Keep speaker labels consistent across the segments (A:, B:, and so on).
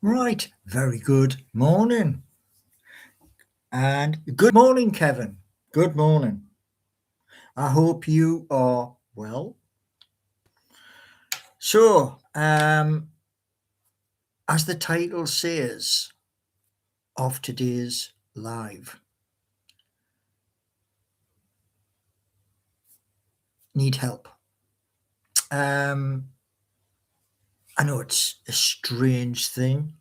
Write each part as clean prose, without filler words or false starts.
A: Right, very good morning. And good morning, Kevin. Good morning. I hope you are well. So, as the title says of today's live, need help. Um, I know it's a strange thing,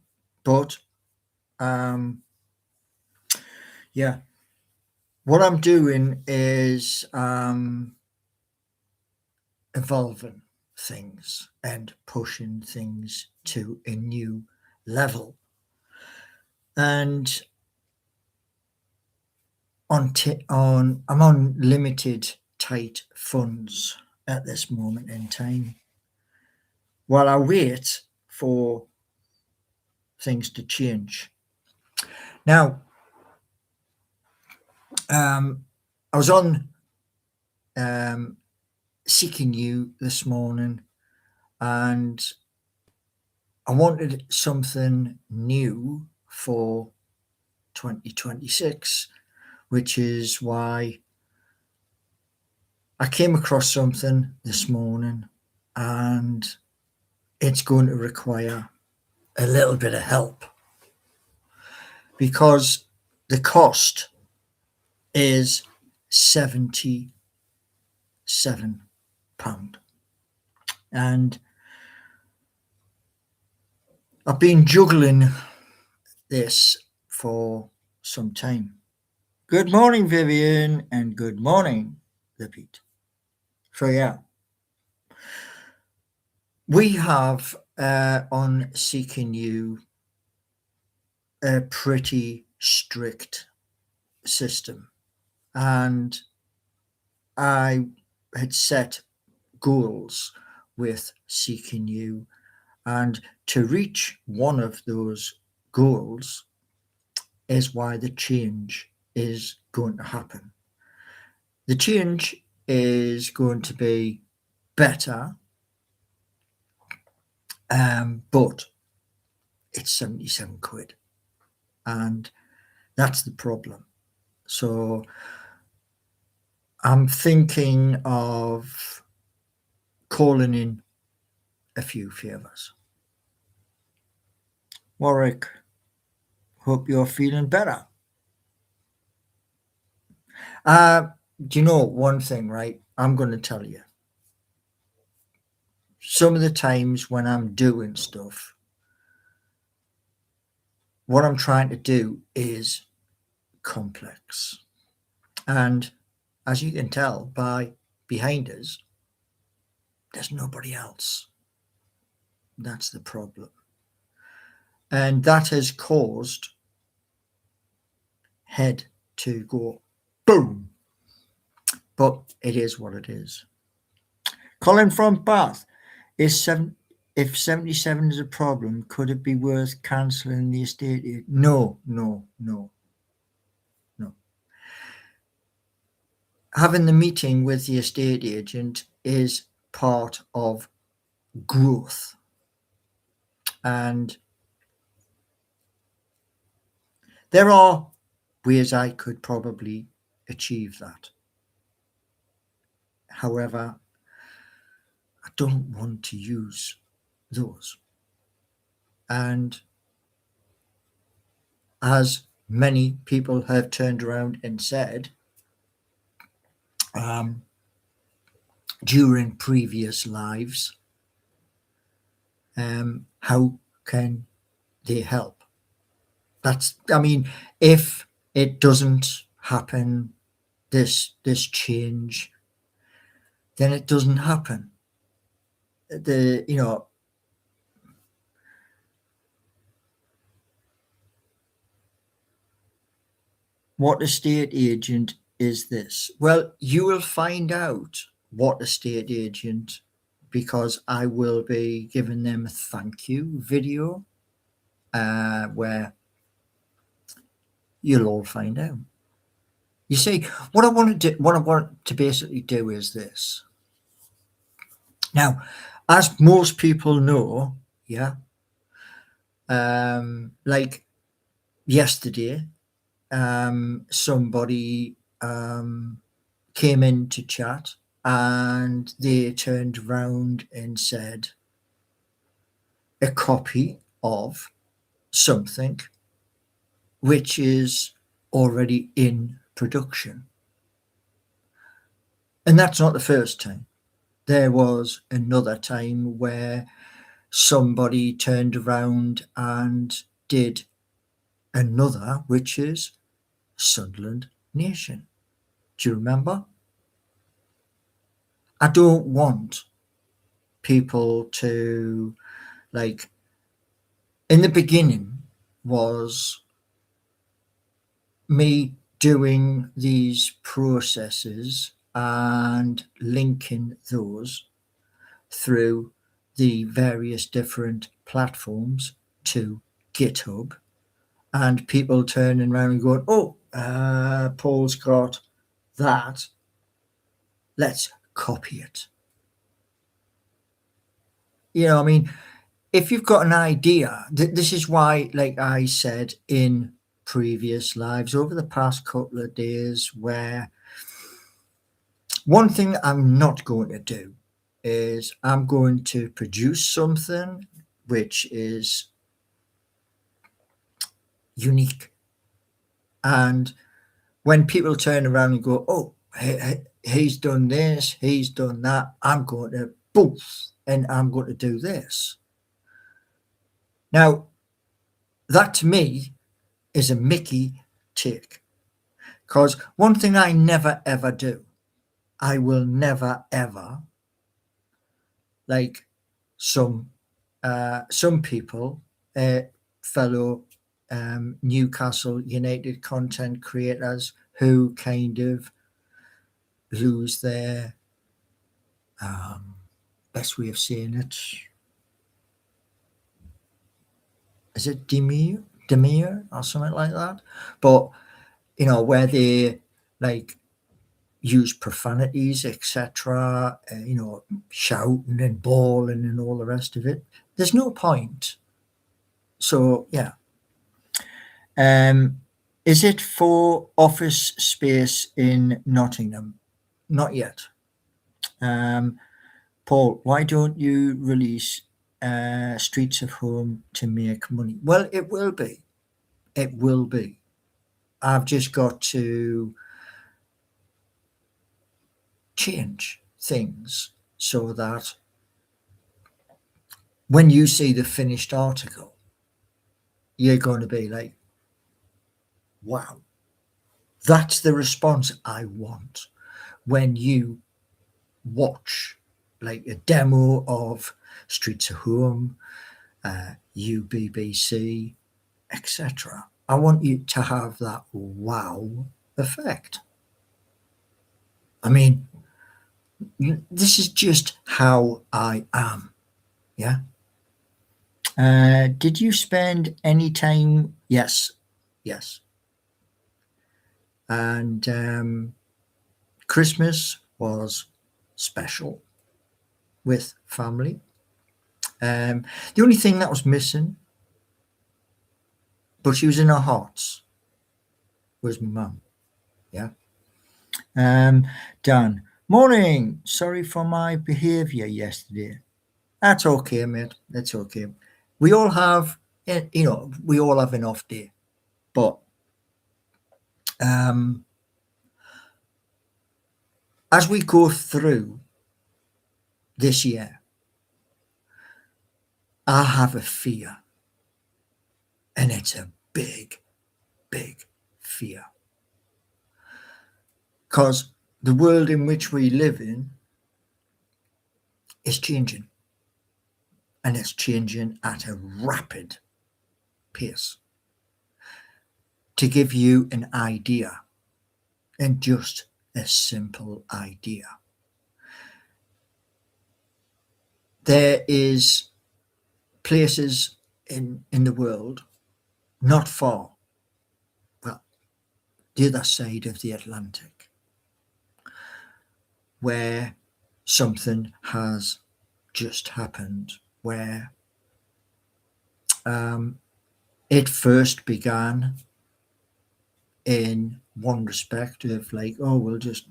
A: but um, yeah, what I'm doing is evolving things and pushing things to a new level. And I'm on limited tight funds at this moment in time while I wait for things to change. Now, I was on um, Seeking You this morning, and I wanted something new for 2026, which is why I came across something this morning, and it's going to require a little bit of help because the cost is £77. And I've been juggling this for some time. Good morning, Vivian, and good morning, Repeat. So, yeah, we have on Seeking You a pretty strict system. And I had set goals with Seeking You. And to reach one of those goals is why the change is going to happen. The change is going to be better, but it's 77 quid. And that's the problem. So I'm thinking of calling in a few favours. Warwick, hope you're feeling better. Do you know one thing, right? I'm going to tell you. Some of the times when I'm doing stuff, what I'm trying to do is complex. And as you can tell by behind us, there's nobody else. That's the problem. And that has caused head to go boom. But it is what it is. Colin from Bath, if 77 is a problem, could it be worth cancelling the estate agent? No. Having the meeting with the estate agent is part of growth. And there are ways I could probably achieve that. However, I don't want to use those. And as many people have turned around and said during previous lives, how can they help? If it doesn't happen, this change, then it doesn't happen. What estate agent is this? Well, you will find out what estate agent because I will be giving them a thank you video where you'll all find out. You see, what I want to basically do is this. Now, as most people know, yeah, Like yesterday, somebody came in to chat and they turned around and said a copy of something which is already in production. And that's not the first time. There was another time where somebody turned around and did another, which is Sunderland Nation. Do you remember? I don't want people to, like, in the beginning was me doing these processes and linking those through the various different platforms to GitHub, and people turning around and going, "Oh, Paul's got that. Let's copy it." I mean, if you've got an idea, this is why, like I said in previous lives over the past couple of days, where one thing I'm not going to do is I'm going to produce something which is unique. And when people turn around and go, "Oh, he's done this, he's done that," I'm going to boof, and I'm going to do this. Now, that to me is a Mickey tick. Because one thing I never ever do, I will never ever, like some people, fellow Newcastle United content creators who kind of lose their best way of saying it. Is it demeanor or something like that? But where they like use profanities, etc. Shouting and bawling and all the rest of it. There's no point. So yeah. Is it for office space in Nottingham? Not yet. Paul, why don't you release Streets of Home to make money? Well, it will be. It will be. I've just got to change things so that when you see the finished article, you're going to be like, wow, that's the response I want when you watch like a demo of Streets of Home, UBBC, etc. I want you to have that wow effect. I mean, this is just how I am. Yeah. Did you spend any time? Yes. Yes. And Christmas was special with family. The only thing that was missing, but she was in our hearts, was my mum. Yeah. Dan, morning. Sorry for my behaviour yesterday. That's okay, mate. That's okay. We all have, we all have an off day, but as we go through this year, I have a fear, and it's a big, big fear. Because the world in which we live in is changing, and it's changing at a rapid pace. To give you an idea, and just a simple idea, there is places in the world not far, well, the other side of the Atlantic, where something has just happened, where It first began in one respect of like, oh, we'll just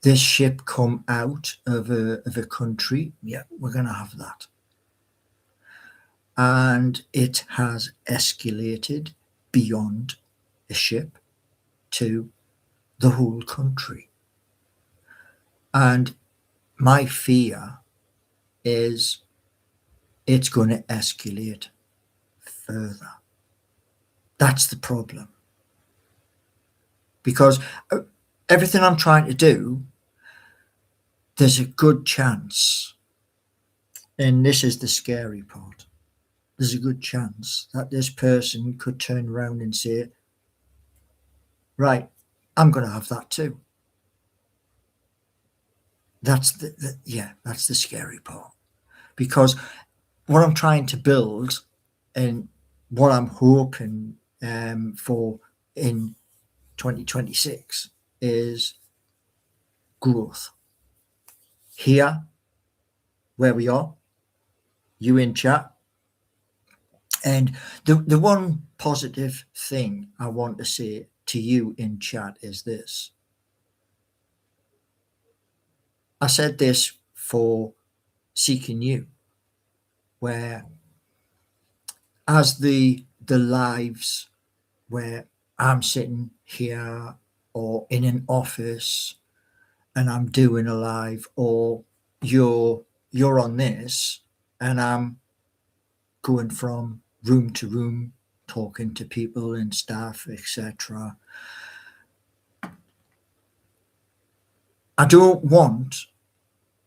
A: this ship come out of a country, yeah, we're going to have that. And it has escalated beyond a ship to the whole country. And my fear is it's going to escalate further. That's the problem. Because everything I'm trying to do, there's a good chance, and this is the scary part, there's a good chance that this person could turn around and say, right, I'm going to have that too. That's that's the scary part. Because what I'm trying to build and what I'm hoping for in 2026 is growth. Here, where we are, you in chat. And the one positive thing I want to say to you in chat is this. I said this for Seeking You, where as the lives where I'm sitting here or in an office and I'm doing a live, or you're on this and I'm going from room to room talking to people and staff, etc. I don't want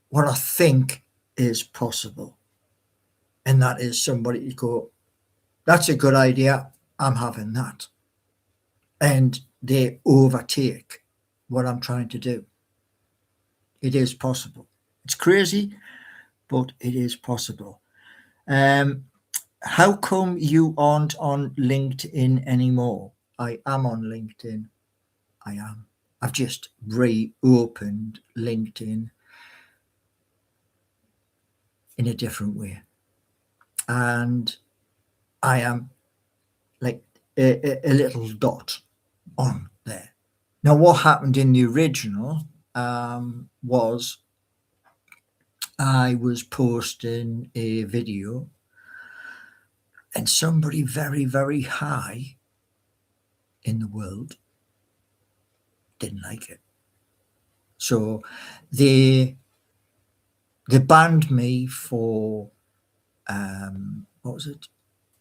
A: what I think is possible, and that is somebody to go, that's a good idea, I'm having that, and they overtake what I'm trying to do. It is possible. It's crazy, but it is possible. How come you aren't on LinkedIn anymore? I am on LinkedIn. I am. I've just reopened LinkedIn in a different way. And I am like a little dot on there. Now, what happened in the original was I was posting a video and somebody very, very high in the world didn't like it. So they banned me for, what was it?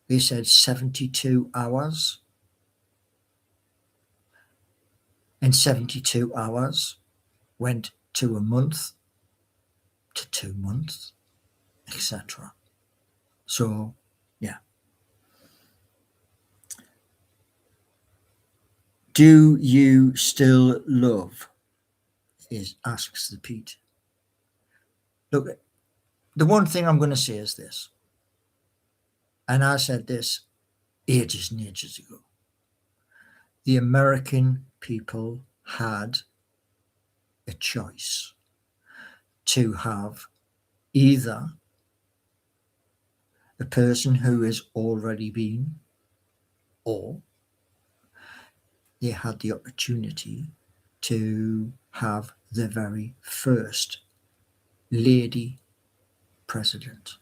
A: They said 72 hours. And 72 hours went to a month, to 2 months, etc. So, yeah. Do you still love? Asks the Pete. Look, the one thing I'm going to say is this, and I said this ages and ages ago. The American people had a choice to have either a person who has already been, or they had the opportunity to have the very first lady president.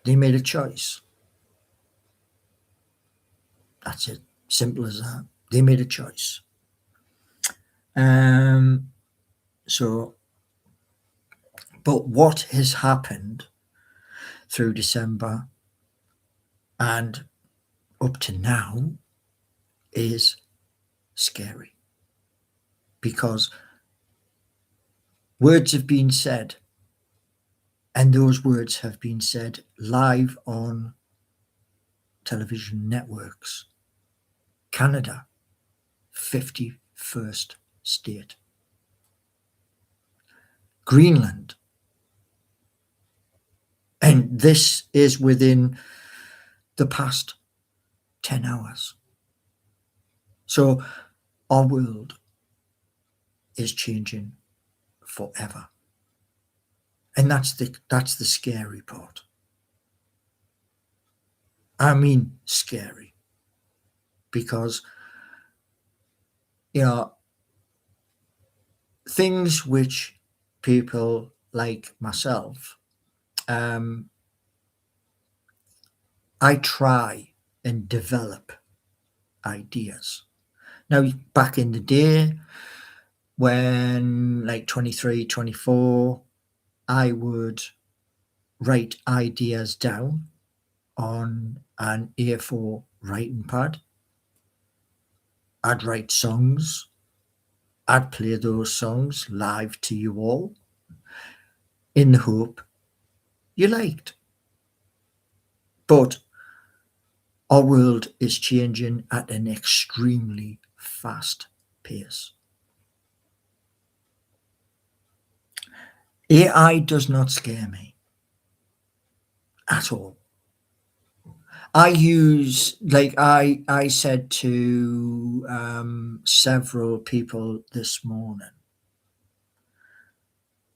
A: They made a choice. That's it. Simple as that. They made a choice. So, but what has happened through December and up to now is scary, because words have been said, and those words have been said live on television networks. Canada, 51st state. Greenland. And this is within the past 10 hours. So our world is changing forever. And that's the scary part. I mean, scary. Because, you know, things which people like myself, um, I try and develop ideas. Now, back in the day, when like 23, 24, I would write ideas down on an A4 writing pad. I'd write songs. I'd play those songs live to you all in the hope you liked. But our world is changing at an extremely fast pace. AI does not scare me at all. I said to several people this morning,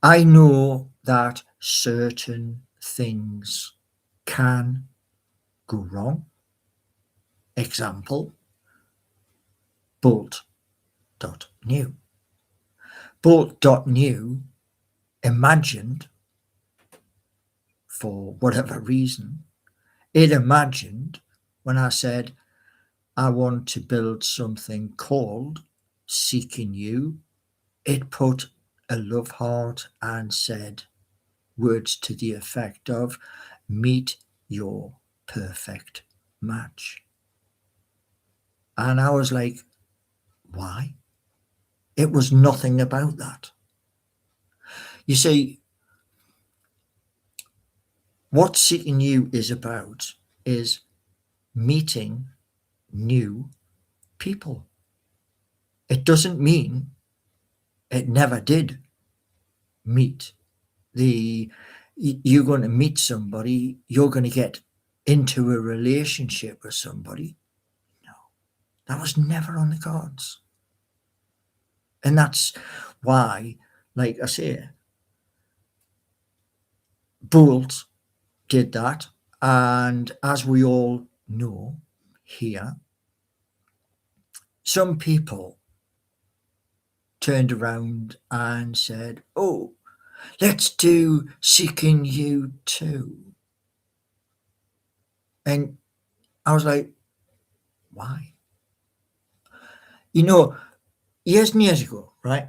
A: I know that certain things can go wrong. Example, Bolt.new. Bolt.new imagined, for whatever reason, it imagined when I said, I want to build something called Seeking You, it put a love heart and said words to the effect of, meet your perfect match. And I was like, why? It was nothing about that. You see, what Seeking You is about is meeting new people. It doesn't mean it never did meet you're going to meet somebody, you're going to get into a relationship with somebody. No, that was never on the cards. And that's why, like I say, Bolt did that. And as we all know here, some people turned around and said, oh, let's do Seeking You too. And I was like, why? You know, years and years ago, right?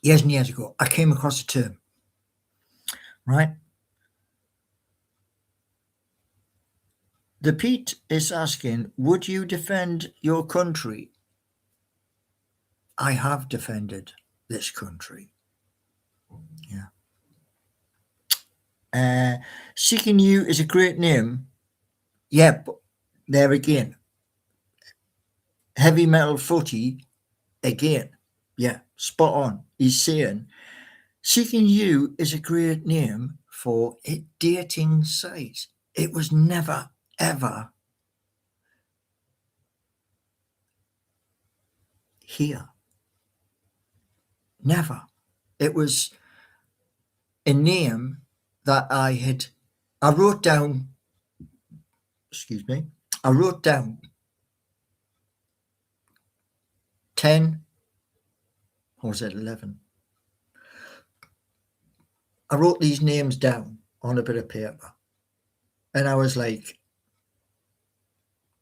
A: Years and years ago, I came across a term, right? The Pete is asking, would you defend your country? I have defended this country. Yeah. Seeking You is a great name. Yeah, but there again, heavy metal footy again. Yeah, spot on. He's saying Seeking You is a great name for a dating site. It was never, ever here. Never. It was a name that I wrote down, excuse me, I wrote down 10, or was it 11? I wrote these names down on a bit of paper. And I was like,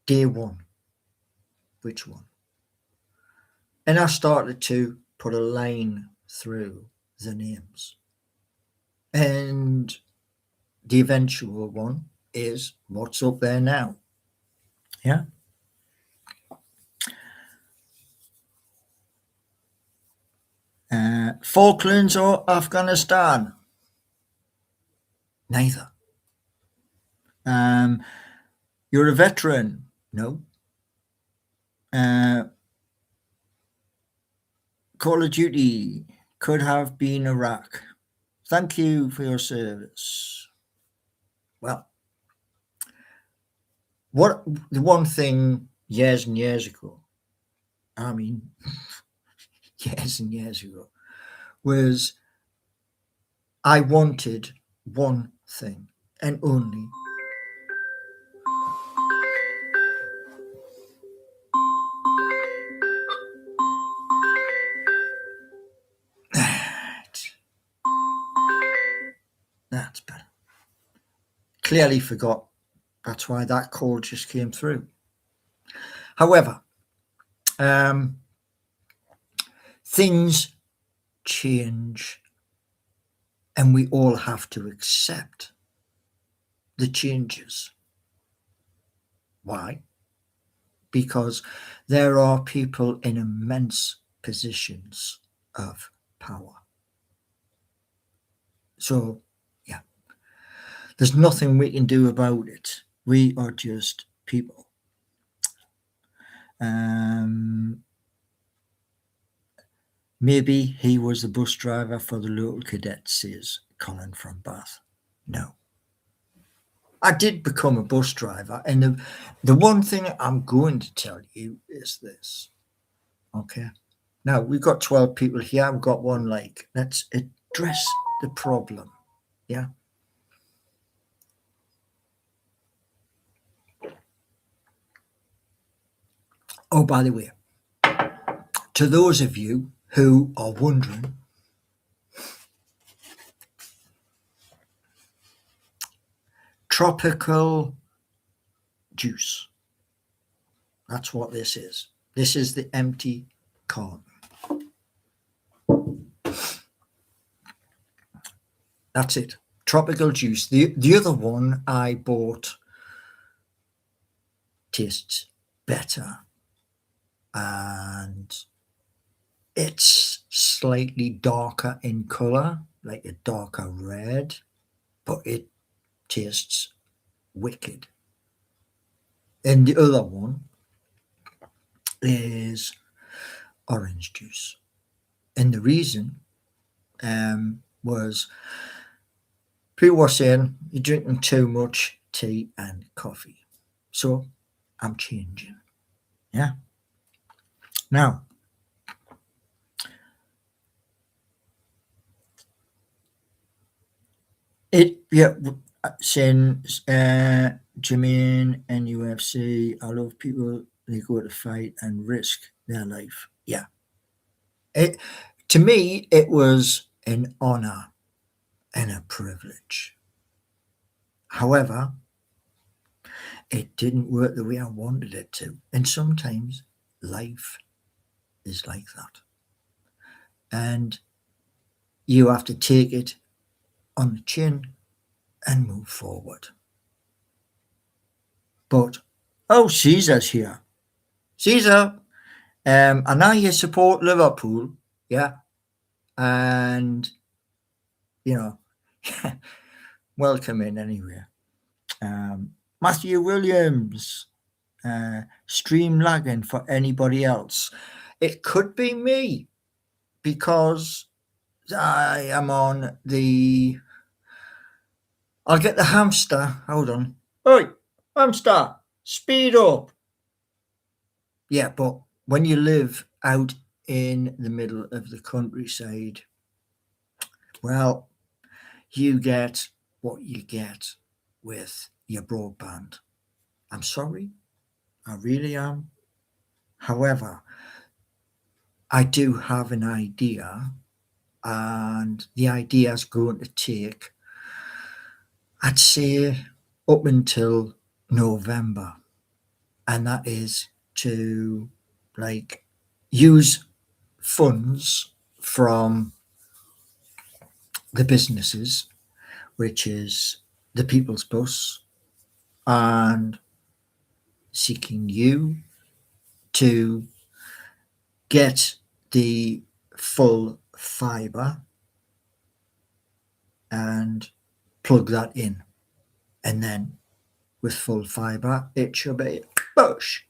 A: day one, which one? And I started to put a line through the names. And the eventual one is what's up there now. Yeah. Falklands or Afghanistan? Neither. You're a veteran? No. Call of Duty could have been Iraq. Thank you for your service. Well, what the one thing years and years ago, I mean, years and years ago, was I wanted one thing and only that. That's better. Clearly forgot. That's why that call just came through. However, things change and we all have to accept the changes. Why? Because there are people in immense positions of power. So, yeah, there's nothing we can do about it. We are just people. Maybe he was the bus driver for the local cadets, says Colin from Bath. No. I did become a bus driver, and the one thing I'm going to tell you is this. Okay. Now, we've got 12 people here. I've got one like, let's address the problem. Yeah. Oh, by the way, to those of you who are wondering, tropical juice. That's what this is. This is the empty carton. That's it. Tropical juice. The other one I bought tastes better, and it's slightly darker in color, like a darker red, but it tastes wicked. And the other one is orange juice. And the reason was people were saying you're drinking too much tea and coffee. So I'm changing. Yeah. Now, saying Jermaine and UFC, I love people, they go to fight and risk their life. Yeah. To me, it was an honor and a privilege. However, it didn't work the way I wanted it to. And sometimes life is like that. And you have to take it on the chin and move forward. But, oh, Caesar's here. Caesar, I know you support Liverpool, yeah? And, you know, welcome in anyway. Matthew Williams, stream lagging for anybody else. It could be me because I am on the. I'll get the hamster. Hold on. Oi, hamster, speed up. Yeah, but when you live out in the middle of the countryside, well, you get what you get with your broadband. I'm sorry, I really am. However, I do have an idea, and the idea is going to take, I'd say, up until November, and that is to like use funds from the businesses, which is the People's Bus, and seeking you to get the full fiber and plug that in. And then with full fiber, it should be bush.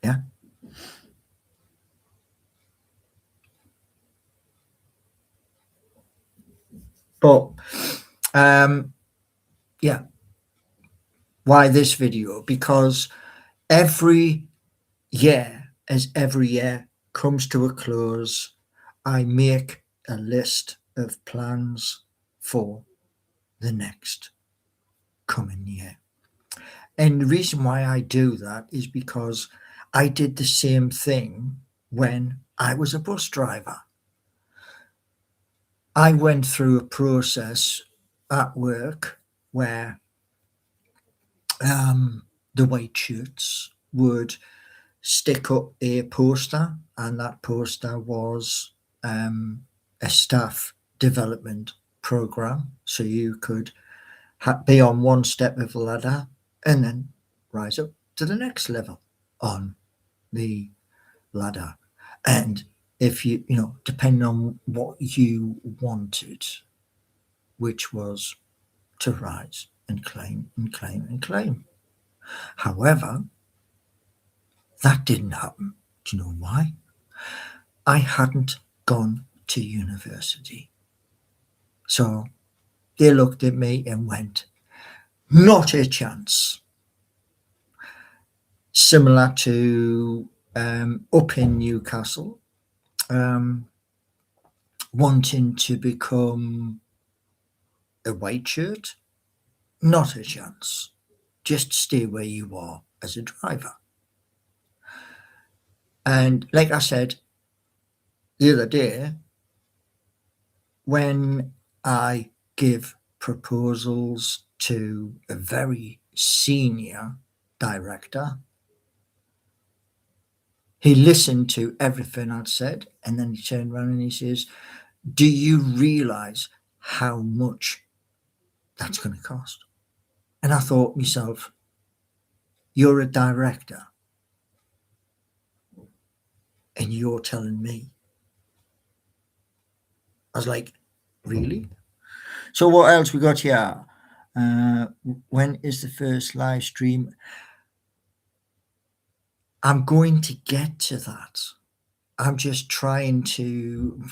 A: Yeah. But yeah, why this video? Because every year, as every year comes to a close, I make a list of plans for the next coming year. And the reason why I do that is because I did the same thing when I was a bus driver. I went through a process at work where the white shirts would stick up a poster, and that poster was a staff development program. So you could be on one step of the ladder and then rise up to the next level on the ladder. And if you depending on what you wanted, which was to rise and climb and climb and climb. However, that didn't happen. Do you know why? I hadn't gone to university. So they looked at me and went, not a chance. Similar to up in Newcastle, wanting to become a white shirt, not a chance. Just stay where you are as a driver. And like I said the other day, when I give proposals to a very senior director, he listened to everything I'd said, and then he turned around and he says, do you realize how much that's going to cost? And I thought to myself, you're a director and you're telling me. I was like, really? So what else we got here? When is the first live stream? I'm going to get to that. I'm just trying to,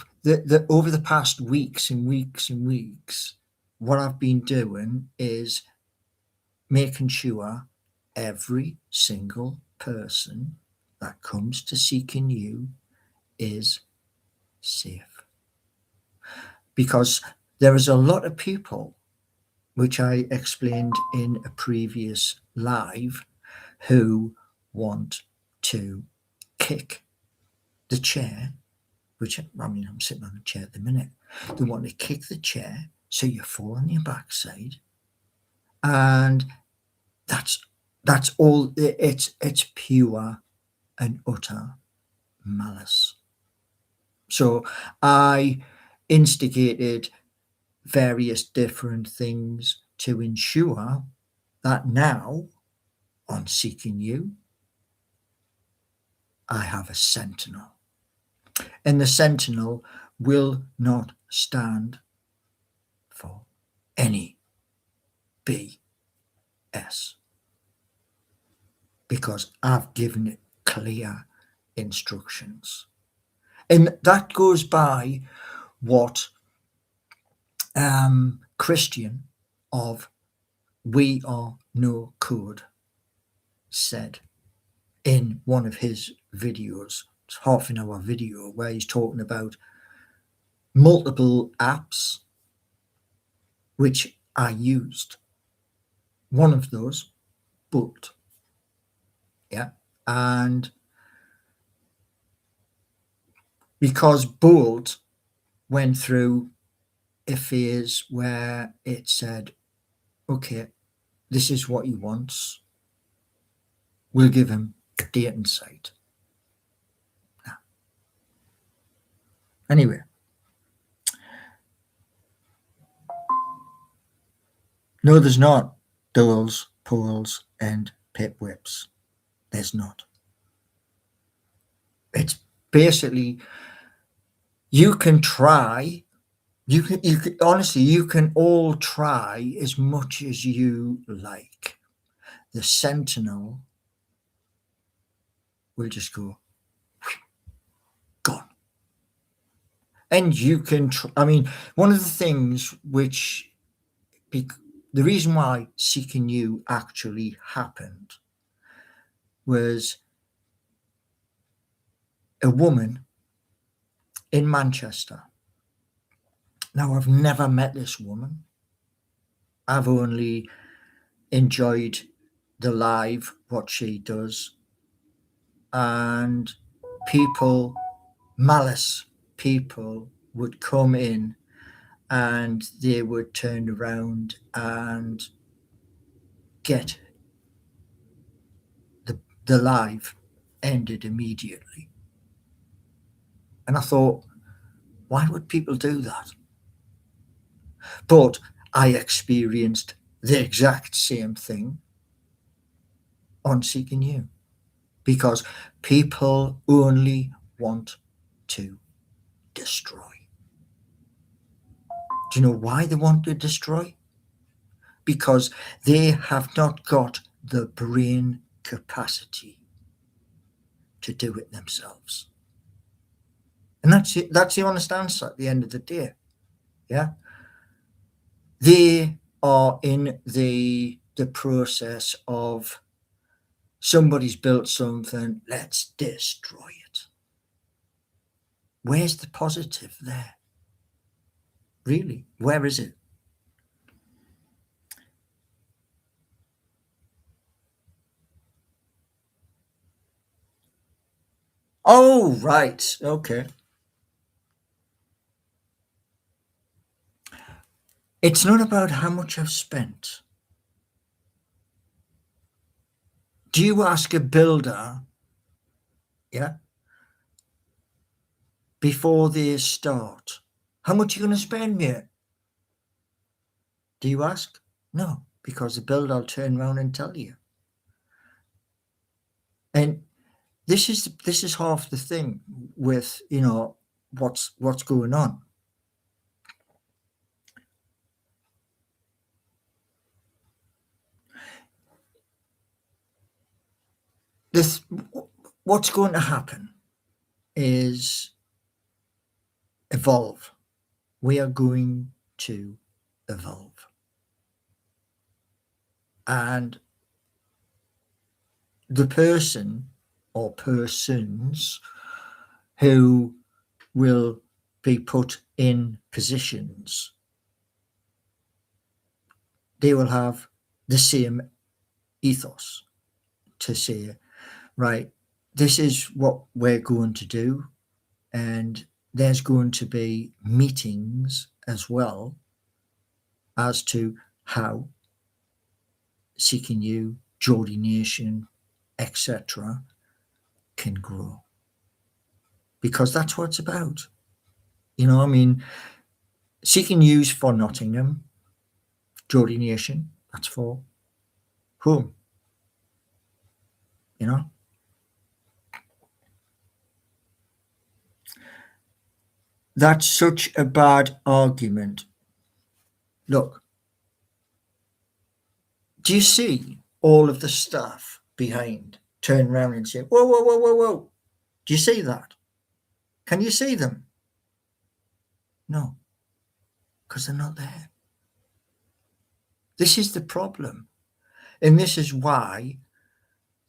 A: over the past weeks and weeks and weeks, what I've been doing is making sure every single person that comes to Seeking You is safe. Because there is a lot of people, which I explained in a previous live, who want to kick the chair, which, I mean, I'm sitting on a chair at the minute. They want to kick the chair so you fall on your backside. And that's all. It's pure and utter malice. So I instigated various different things to ensure that now on Seeking You, I have a sentinel. And the sentinel will not stand for any BS, because I've given it clear instructions. And that goes by what Christian of We Are No Code said in one of his videos. It's half an hour video where he's talking about multiple apps which I used. One of those, Bolt. Yeah. And because Bolt went through a phase where it said, okay, this is what he wants. We'll give him a date and site. Yeah. Anyway. No, there's not dowels, poles, and pip whips. There's not. It's basically, you can try, you can honestly, you can all try as much as you like. The sentinel will just go, gone. And you can, I mean, one of the things which, the reason why Seeking You actually happened was a woman in Manchester. Now, I've never met this woman. I've only enjoyed the live, what she does. And people, malice people, would come in and they would turn around and get the live ended immediately. And I thought, why would people do that? But I experienced the exact same thing on Seeking You, because people only want to destroy. Do you know why they want to destroy? Because they have not got the brain capacity to do it themselves. And that's it. That's the honest answer at the end of the day. Yeah. They are in the process of somebody's built something, let's destroy it. Where's the positive there? Really, where is it? Oh, right. Okay. It's not about how much I've spent. Do you ask a builder, yeah, before they start, how much are you going to spend, mate? Do you ask? No, because the builder will turn around and tell you. And this is half the thing with, you know, what's going on. This, what's going to happen is evolve. We are going to evolve. And the person or persons who will be put in positions, they will have the same ethos to say, right, this is what we're going to do. And there's going to be meetings as well as to how Seeking You, Geordie Nation, etc. can grow. Because that's what it's about. You know, I mean, Seeking You's for Nottingham, Geordie Nation, that's for home. You know? That's such a bad argument. Look, do you see all of the stuff behind turn around and say, whoa, whoa, whoa, whoa, whoa? Do you see that? Can you see them? No, because they're not there. This is the problem. And this is why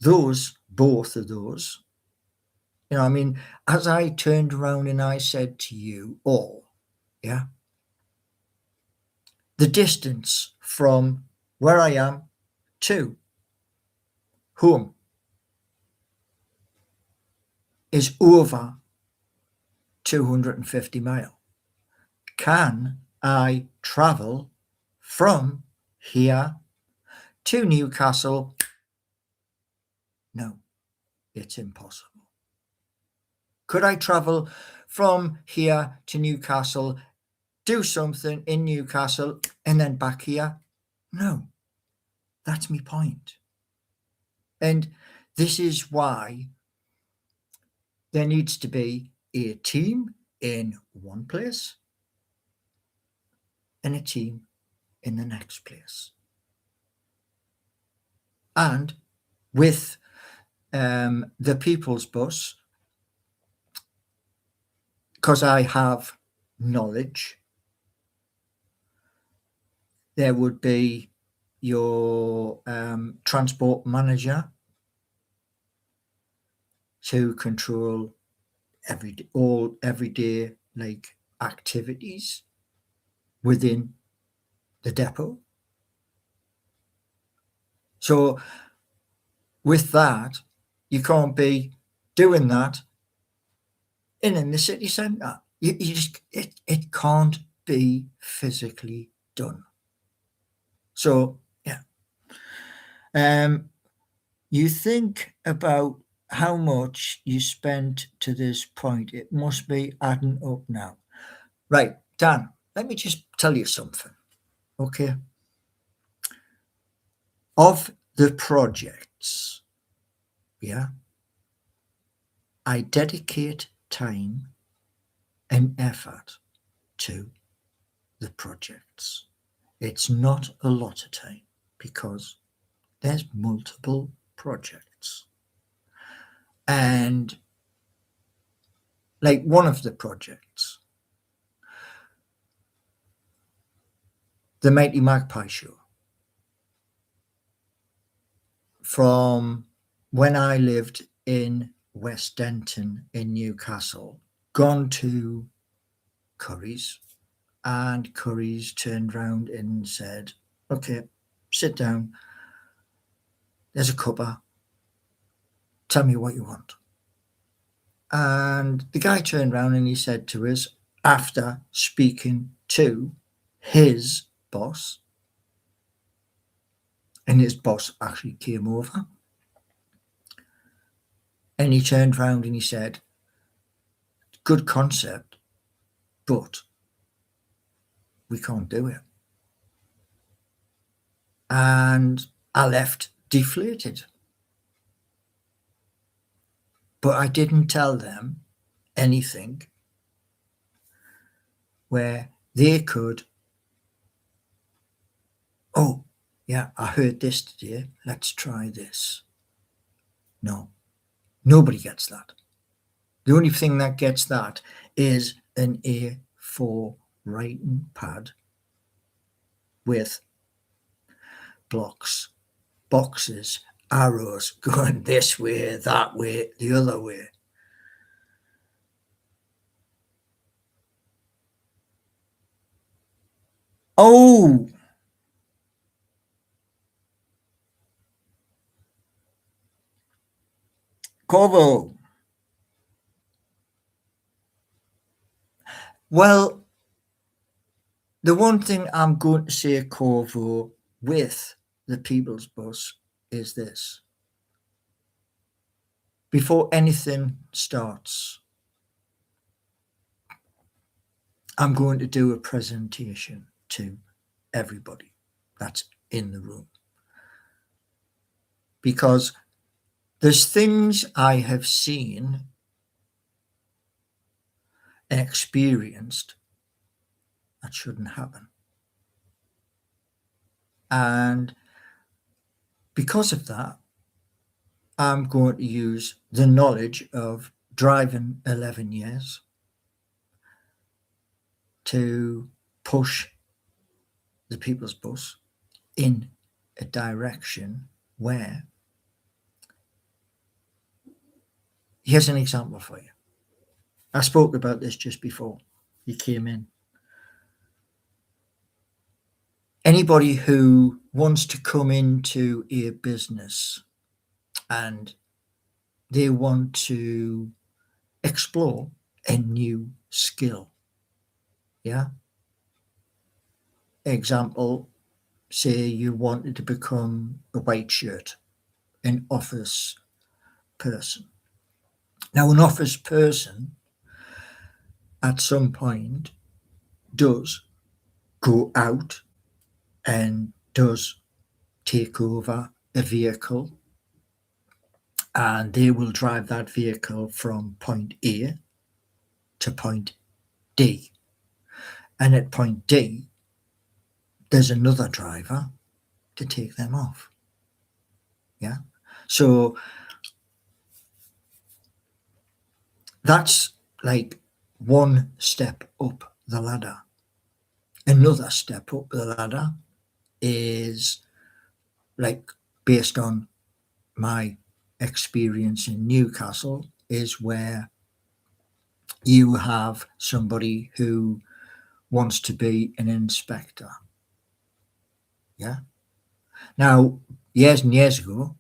A: both of those, you know, I mean, as I turned around and I said to you all, yeah, the distance from where I am to home is over 250 miles. Can I travel from here to Newcastle? No, it's impossible. Could I travel from here to Newcastle, do something in Newcastle, and then back here? No, that's my point. And this is why there needs to be a team in one place and a team in the next place. And with the People's Bus, because I have knowledge, there would be your transport manager to control all everyday like activities within the depot. So with that, you can't be doing that in the city centre. You just it can't be physically done. So yeah, you think about how much you spent to this point. It must be adding up now. Right, Dan, let me just tell you something. Okay. Of the projects, yeah, I dedicate time and effort to the projects. It's not a lot of time because there's multiple projects. And like one of the projects, the Mighty Magpie Show, from when I lived in West Denton in Newcastle, gone to Curry's, and Curry's turned round and said, okay, sit down. There's a cuppa. Tell me what you want. And the guy turned round and he said to us, after speaking to his boss, and his boss actually came over, and he turned round and he said, good concept, but we can't do it. And I left deflated. But I didn't tell them anything where they could, oh, yeah, I heard this today. Let's try this. No, nobody gets that. The only thing that gets that is an A4 writing pad with blocks, boxes, arrows going this way, that way, the other way. Oh, Corvo. Well, the one thing I'm going to say, Corvo, with the People's Bus is this. Before anything starts, I'm going to do a presentation to everybody that's in the room. Because there's things I have seen and experienced that shouldn't happen. And because of that, I'm going to use the knowledge of driving 11 years to push the People's Bus in a direction where, here's an example for you. I spoke about this just before you came in. Anybody who wants to come into a business and they want to explore a new skill, yeah? Example, say you wanted to become a white shirt, an office person. Now, an office person at some point does go out and does take over a vehicle, and they will drive that vehicle from point A to point D. And at point D, there's another driver to take them off. Yeah. So that's like one step up the ladder. Another step up the ladder is like based on my experience in Newcastle is where you have somebody who wants to be an inspector. Yeah. Now, years and years ago,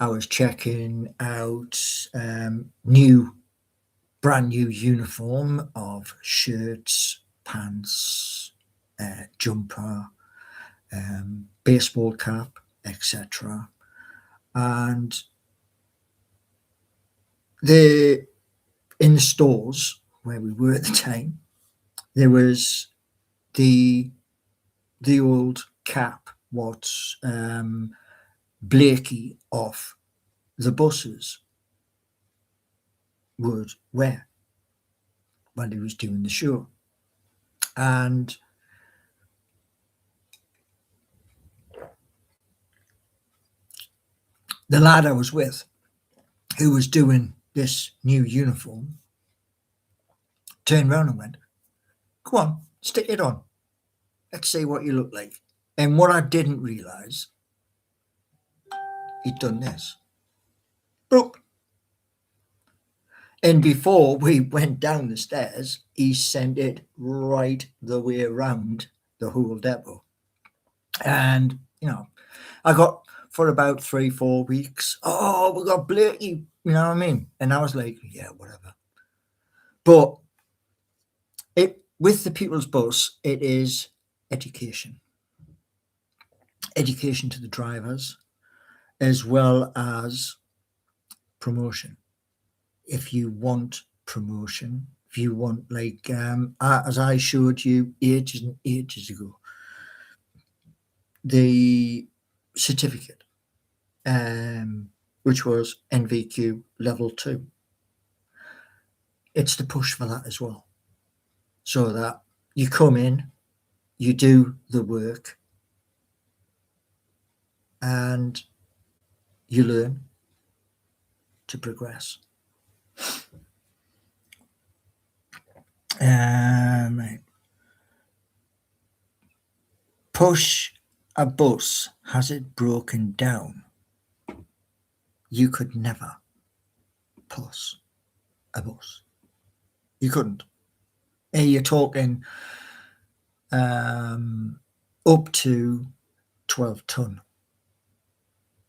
A: I was checking out brand new uniform of shirts, pants, jumper, baseball cap, etc. And in the stores where we were at the time, there was the old cap, what Blakey off the buses would wear when he was doing the show. And the lad I was with, who was doing this new uniform, turned around and went, "Come on, stick it on. Let's see what you look like." And what I didn't realise, he'd done this. Boop. And before we went down the stairs, he sent it right the way around the whole depot. And, I got for about 3-4 weeks, "Oh, we got Blakey," you know what I mean? And I was like, yeah, whatever. But with the People's Bus, it is education. Education to the drivers, as well as promotion. If you want promotion, if you want, like, as I showed you ages and ages ago, the certificate, which was NVQ level 2. It's the push for that as well. So that you come in, you do the work, and you learn to progress. Right. Push a bus. Has it broken down? You could never push a bus. You couldn't. You're talking up to 12 ton.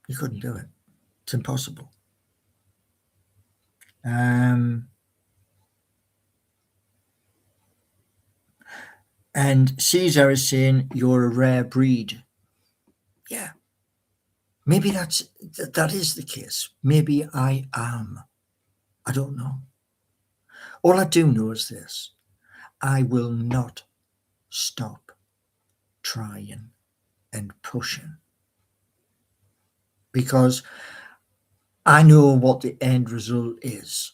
A: You couldn't do it. It's impossible. And Caesar is saying you're a rare breed. Yeah. Maybe that is the case. Maybe I am. I don't know. All I do know is this: I will not stop trying and pushing, because I know what the end result is.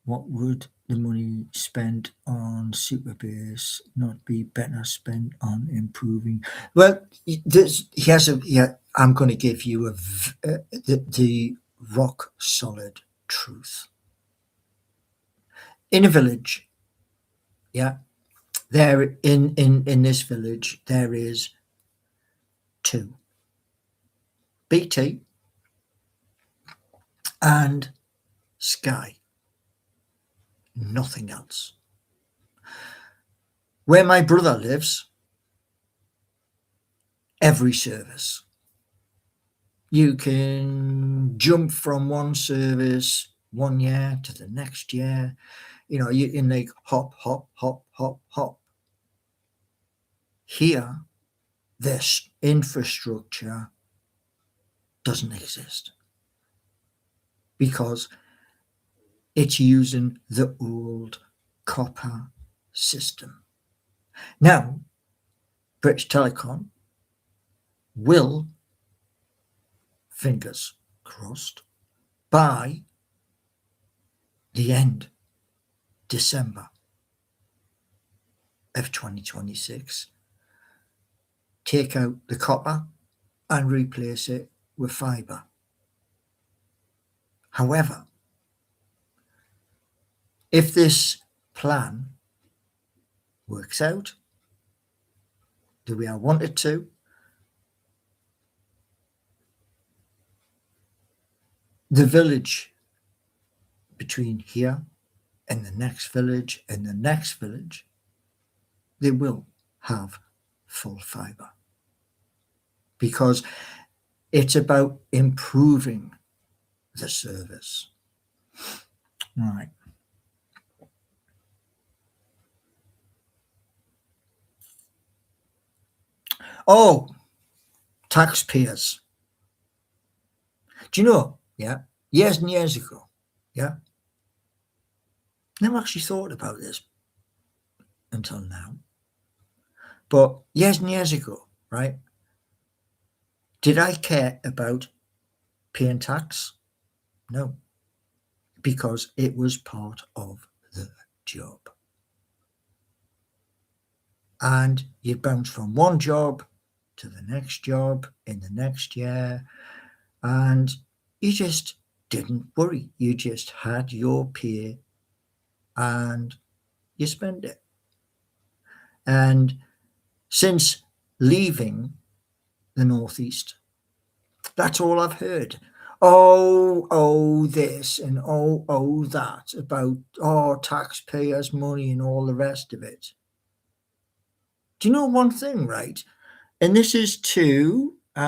A: What would the money spent on Superbase not be better spent on improving? Well, I'm going to give you the rock solid truth. In a village, there in this village there is 2, BT and Sky. Nothing else. Where my brother lives, every service. You can jump from one service 1 year to the next year. You can, like, hop, hop, hop, hop, hop. Here, this infrastructure doesn't exist because it's using the old copper system. Now, British Telecom will, fingers crossed, by the end December of 2026, take out the copper and replace it with fibre. However, if this plan works out the way I want it to, the village between here and the next village and the next village, they will have full fibre, because it's about improving the service. Right. Oh, taxpayers. Do you know, yeah, years and years ago, yeah, never actually thought about this until now, but years and years ago, right, did I care about paying tax? No, because it was part of the job. And you bounce from one job to the next job in the next year, and you just didn't worry. You just had your pay and you spend it. And since leaving the Northeast, that's all I've heard. Oh, this and oh, that about, taxpayers' money and all the rest of it. Do you know one thing, right? And this is to, who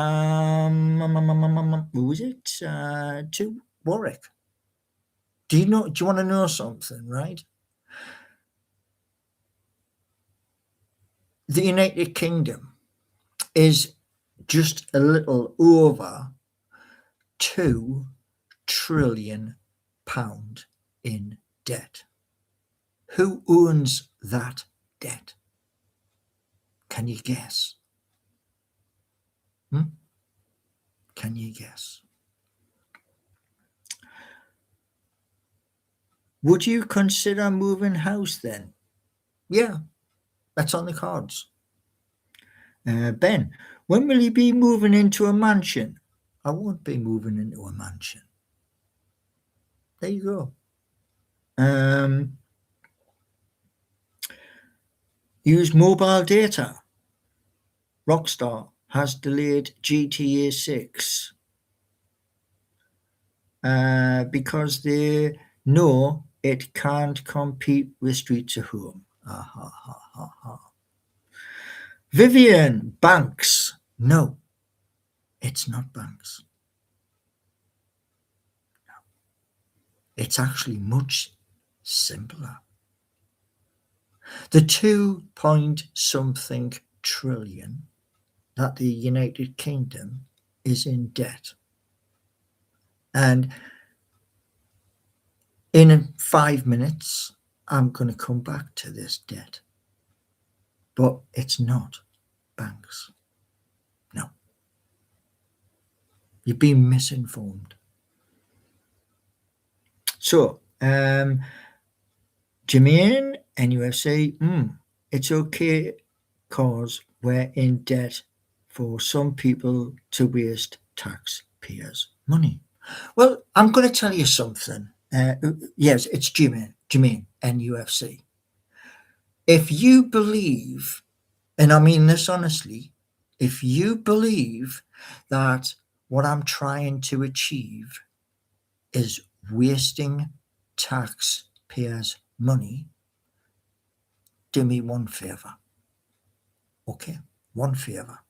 A: was it? To Warwick. Do you want to know something, right? The United Kingdom is just a little over £2 trillion in debt. Who owns that debt? Can you guess? Can you guess? Would you consider moving house then? Yeah, that's on the cards. Ben, when will you be moving into a mansion? I won't be moving into a mansion. There you go. Use mobile data. Rockstar has delayed GTA 6 because they know it can't compete with Streets of Home. Vivian, banks. No, it's not banks. No. It's actually much simpler. The 2-point-something trillion that the United Kingdom is in debt. And in 5 minutes, I'm going to come back to this debt. But it's not banks. No. You've been misinformed. So, Jermaine, NUFC, it's okay because we're in debt for some people to waste taxpayers' money. Well, I'm going to tell you something. Yes, it's Jermaine, NUFC. If you believe, and I mean this honestly, if you believe that what I'm trying to achieve is wasting taxpayers' money, do me one favor. Okay, one favor.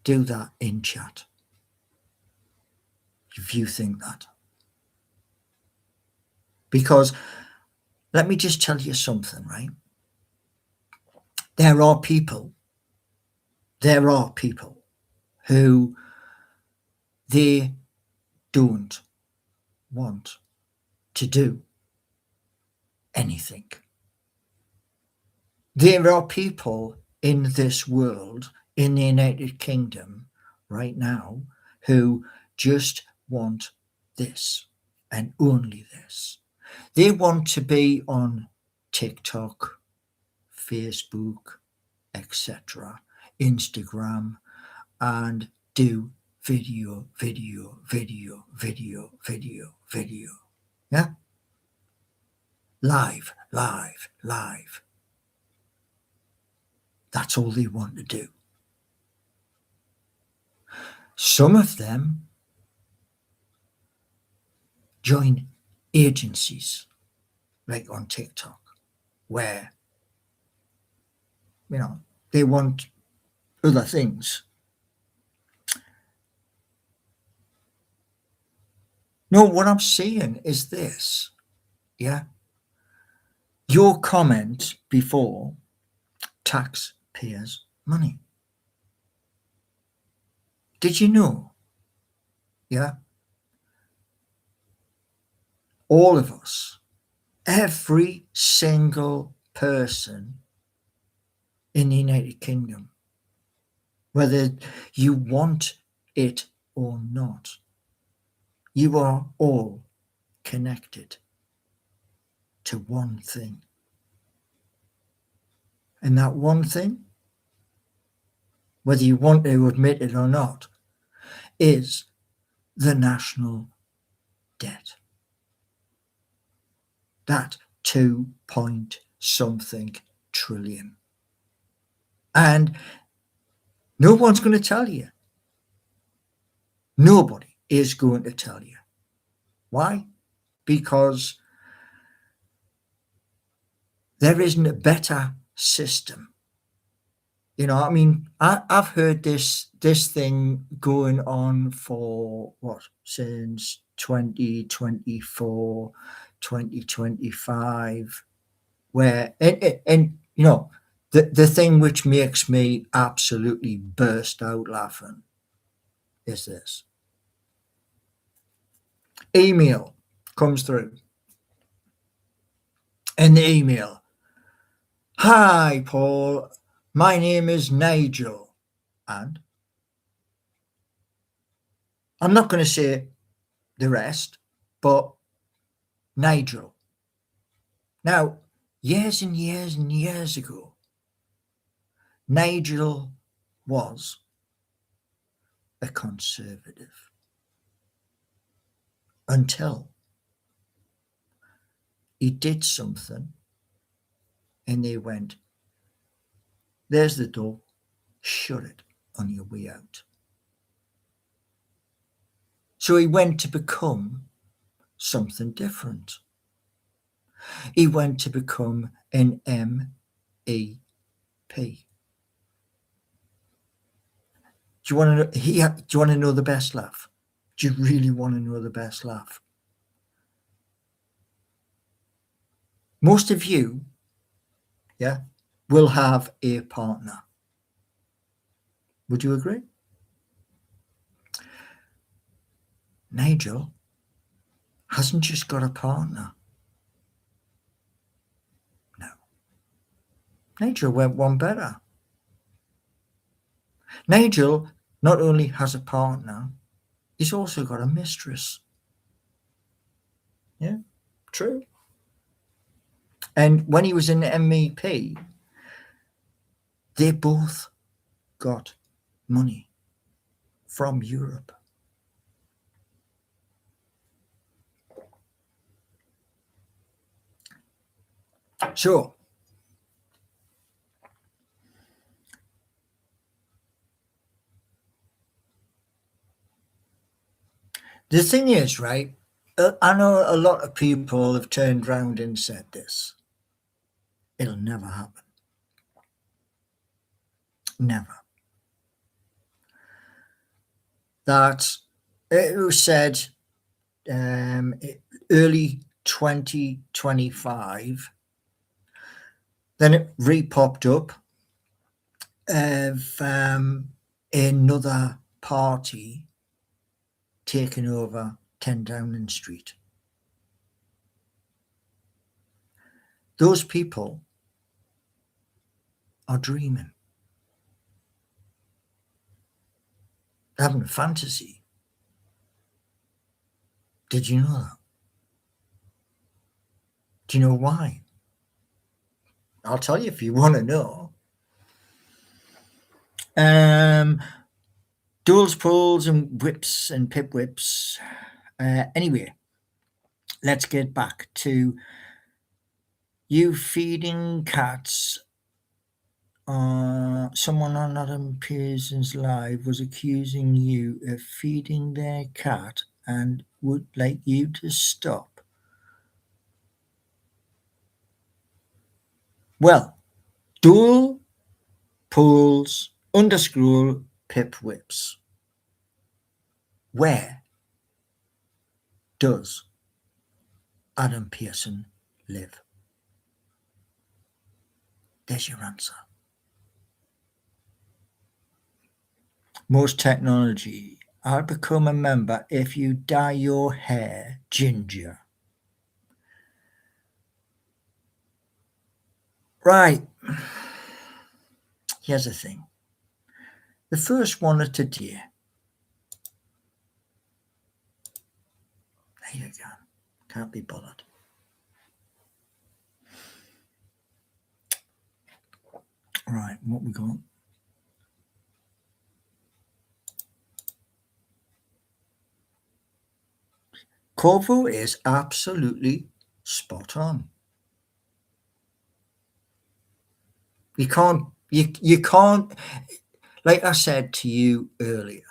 A: Do that in chat if you think that. Because let me just tell you something, right? There are people who they don't want to do anything. There are people in this world, in the United Kingdom right now, who just want this and only this. They want to be on TikTok, Facebook, etc., Instagram, and do video. Yeah? Live. That's all they want to do. Some of them join agencies like on TikTok where, they want other things. No, what I'm saying is this, yeah? Your comment before, taxpayers' money. Did you know? Yeah? All of us, every single person in the United Kingdom, whether you want it or not, you are all connected to one thing. And that one thing, whether you want to admit it or not, is the national debt. That 2 point something trillion. And no one's going to tell you. Nobody is going to tell you. Why? Because there isn't a better system. I mean, I've heard this thing going on for since 2024, 2025, where, and the thing which makes me absolutely burst out laughing is this. Email comes through. In the email, "Hi, Paul. My name is Nigel." And I'm not going to say the rest, but Nigel. Now, years and years and years ago, Nigel was a Conservative until he did something and they went, "There's the door, shut it on your way out." So he went to become something different. He went to become an MEP. Do you want to know? Do you want to know the best laugh? Do you really want to know the best laugh? Most of you, will have a partner. Would you agree? Nigel hasn't just got a partner. No. Nigel went one better. Nigel not only has a partner, he's also got a mistress. Yeah, true. And when he was in the MEP, they both got money from Europe. So, the thing is, right, I know a lot of people have turned around and said this. It'll never happen. Never. That it was said early 2025, then it re-popped up of another party taking over 10 Downing Street. Those people are dreaming. They're having a fantasy. Did you know that? Do you know why? I'll tell you if you want to know. Duels, pulls, and whips and pip whips. Anyway, let's get back to you feeding cats. Someone on Adam Pearson's live was accusing you of feeding their cat and would like you to stop. Well, dual pulls, underscroll, pip whips. Where does Adam Pearson live? There's your answer. Most technology. I'll become a member if you dye your hair ginger. Right. Here's the thing. The first one of today. There you go. Can't be bothered. Right, what we got? Corvo is absolutely spot on. You can't, like I said to you earlier,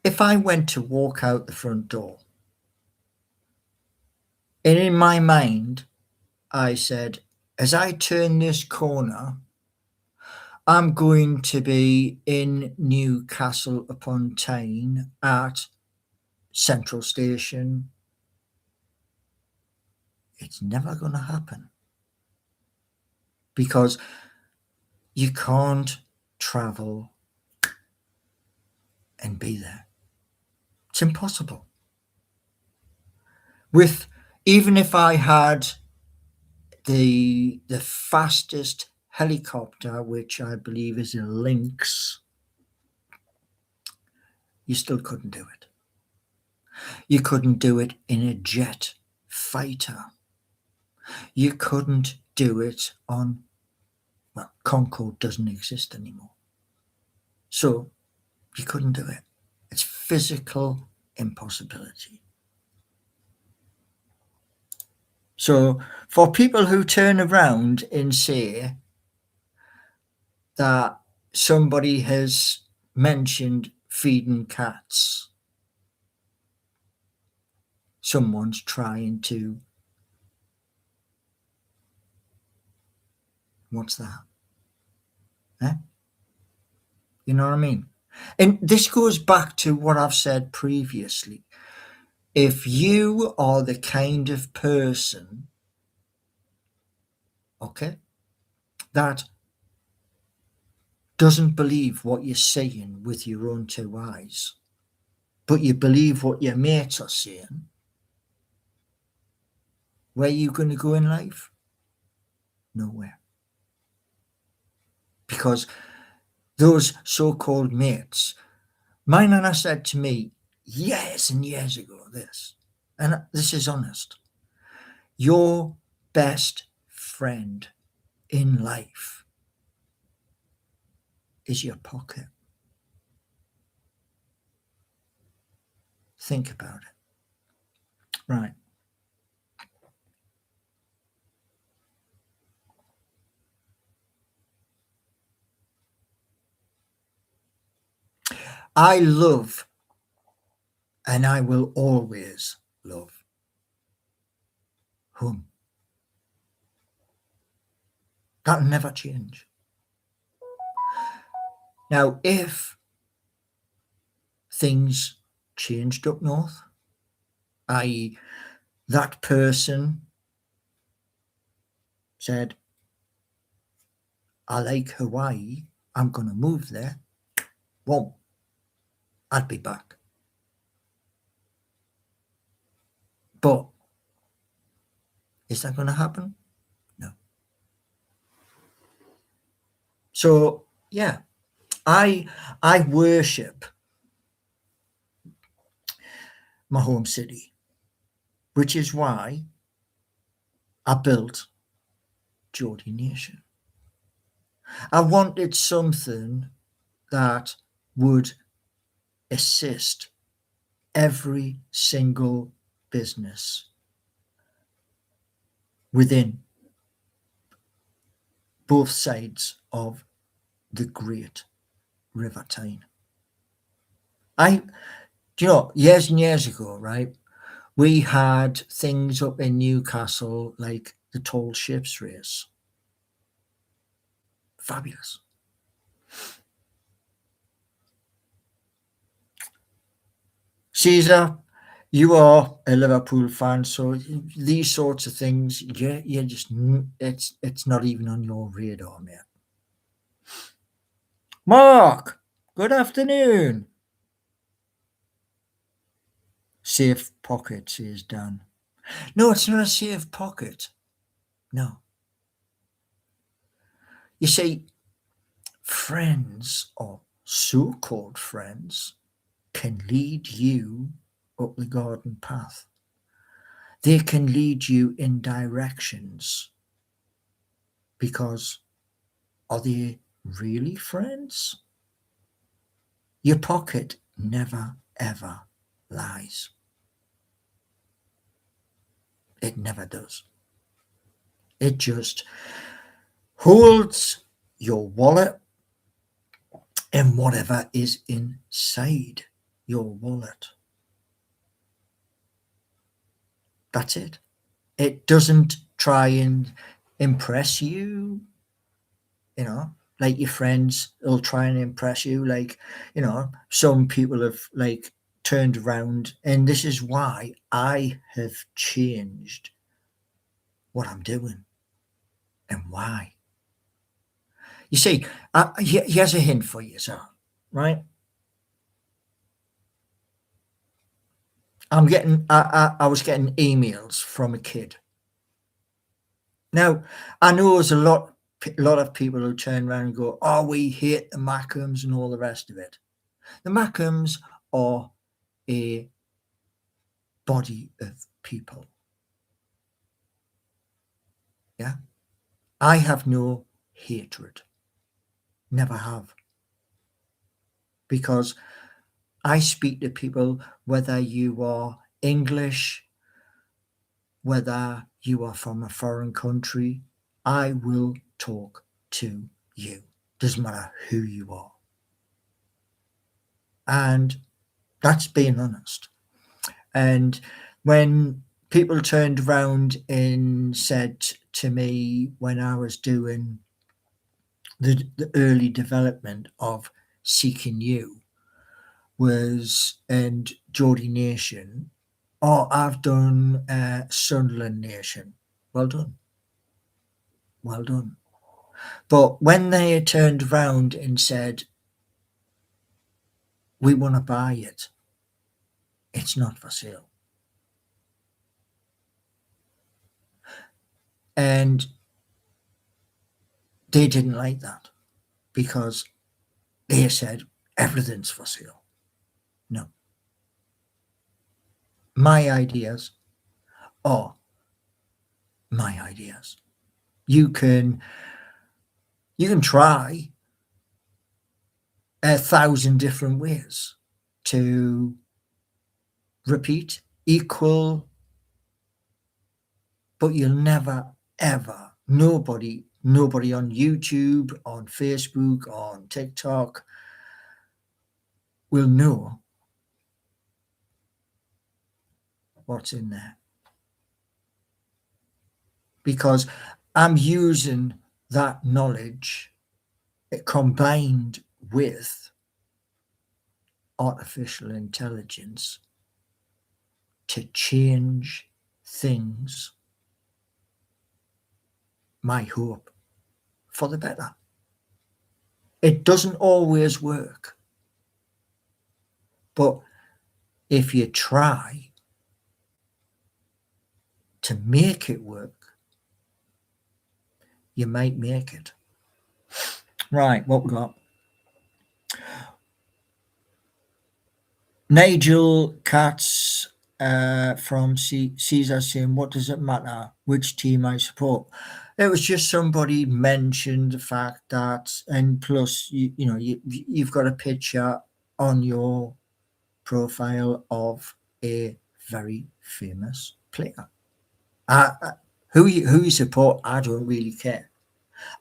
A: if I went to walk out the front door and in my mind I said, as I turn this corner, I'm going to be in Newcastle upon Tyne at Central Station. It's never going to happen because you can't travel and be there. It's impossible. With even if I had the fastest helicopter, which I believe is a Lynx, you still couldn't do it. You couldn't do it in a jet fighter. You couldn't do it on, well, Concorde doesn't exist anymore. So you couldn't do it. It's physical impossibility. So for people who turn around and say that somebody has mentioned feeding cats, someone's trying to, what's that? Eh? You know what I mean? And this goes back to what I've said previously. If you are the kind of person, okay, that doesn't believe what you're saying with your own two eyes, but you believe what your mates are saying, where are you going to go in life? Nowhere. Because those so-called mates, my nana said to me years and years ago this, and this is honest, your best friend in life is your pocket. Think about it. Right. I love, and I will always love, home. That'll never change. Now, if things changed up north, i.e., that person said, I like Hawaii, I'm going to move there, well, I'd be back. But is that going to happen? No. So, yeah, I worship my home city, which is why I built Geordie Nation. I wanted something that would assist every single business within both sides of the Great River Tyne. Years and years ago, right? We had things up in Newcastle like the tall ships race. Fabulous. Caesar, you are a Liverpool fan, so these sorts of things, you're just it's not even on your radar, mate. Mark, good afternoon. Safe pocket, says Dan. No, it's not a safe pocket. No. You see, friends or so-called friends can lead you up the garden path. They can lead you in directions because are they really friends? Your pocket never ever lies. It never does. It just holds your wallet and whatever is inside your wallet. That's it. It doesn't try and impress you, like your friends will try and impress you. Like, some people have like turned around, and this is why I have changed what I'm doing and why. You see, here's a hint for you, sir, right? I was getting emails from a kid. Now, I know there's a lot of people who turn around and go, "Oh, we hate the Mackhams and all the rest of it." The Mackhams are a body of people. Yeah, I have no hatred, never have, because I speak to people whether you are English, whether you are from a foreign country. I will talk to you. Doesn't matter who you are. And that's being honest. And when people turned around and said to me when I was doing the early development of Seeking You and Geordie Nation, oh, I've done Sunderland Nation. Well done. Well done. But when they turned around and said, we want to buy it, it's not for sale. And they didn't like that because they said everything's for sale. No. My ideas are my ideas. You can try 1,000 different ways to repeat, equal, but you'll never, ever, nobody on YouTube, on Facebook, on TikTok will know what's in there. Because I'm using that knowledge combined with artificial intelligence to change things, my hope, for the better. It doesn't always work. But if you try to make it work, you might make it. Right, what we got? Nigel Katz from Caesar saying, what does it matter which team I support? It was just somebody mentioned the fact that, and plus, you've got a picture on your profile of a very famous player. Who you support, I don't really care.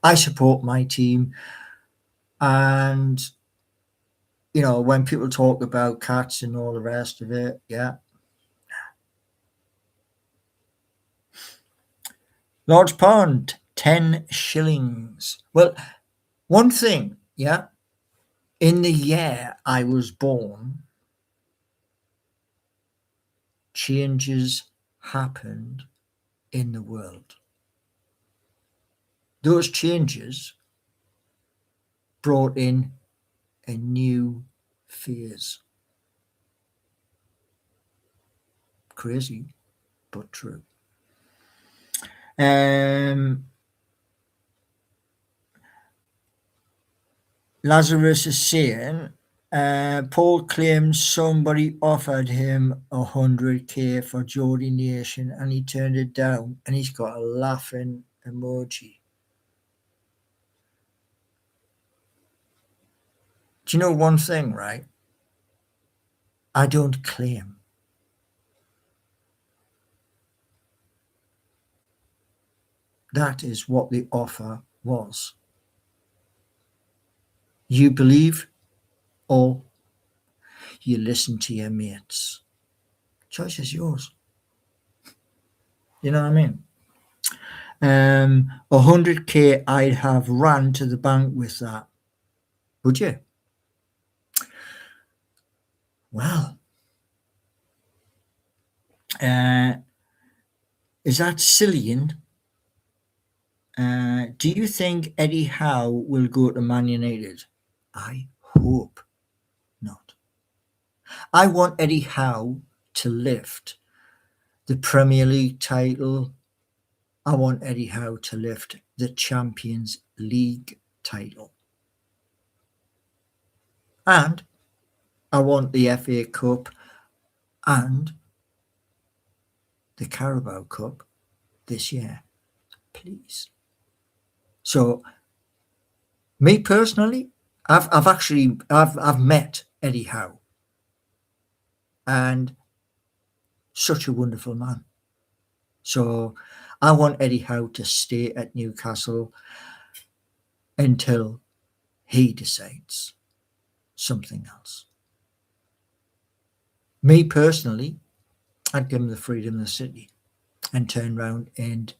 A: I support my team, and you know, when people talk about cats and all the rest of it, yeah. Lord's Pond, 10 shillings. Well, one thing, yeah, in the year I was born, changes happened in the world. Those changes brought in a new phase. Crazy, but true. Lazarus is saying, Paul claims somebody offered him 100k for Geordie Nation and he turned it down, and he's got a laughing emoji. Do you know one thing, right? I don't claim. That is what the offer was. You believe or you listen to your mates. Choice is yours. You know what I mean? 100k, I'd have ran to the bank with that. Would you? Well, is that sillying? Do you think Eddie Howe will go to Man United? I hope not. I want Eddie Howe to lift the Premier League title. I want Eddie Howe to lift the Champions League title. And I want the FA Cup and the Carabao Cup this year, please. So, me personally, I've met Eddie Howe, and such a wonderful man. So, I want Eddie Howe to stay at Newcastle until he decides something else. Me personally, I'd give him the freedom of the city and turn around, and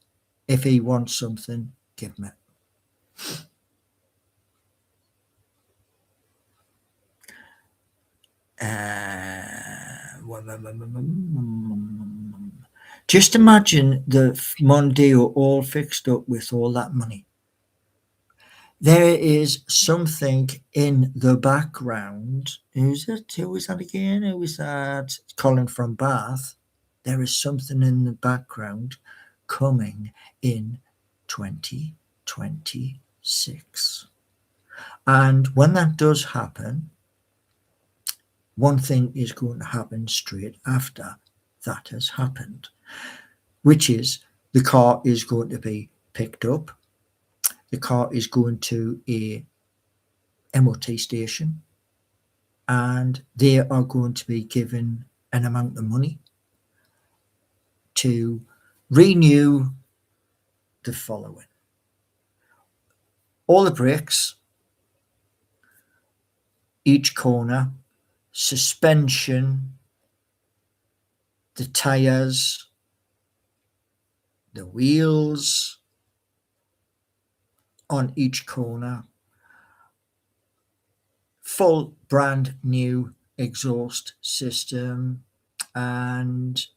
A: if he wants something, give him it. Just imagine the Mondeo all fixed up with all that money. There is something in the background. Who's it? Who was that again? Who was that? Colin from Bath. There is something in the background coming in 2026. And when that does happen, one thing is going to happen straight after that has happened, which is the car is going to be picked up. The car is going to a MOT station, and they are going to be given an amount of money to renew the following: all the brakes, each corner, suspension, the tires, the wheels on each corner, full brand new exhaust system, and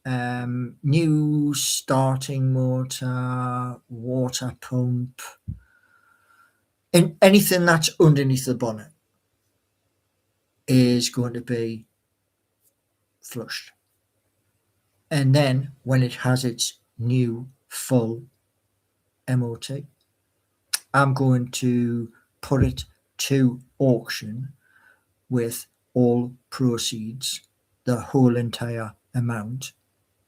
A: new starting motor, water pump, and anything that's underneath the bonnet is going to be flushed. And then when it has its new full MOT, I'm going to put it to auction with all proceeds, the whole entire amount,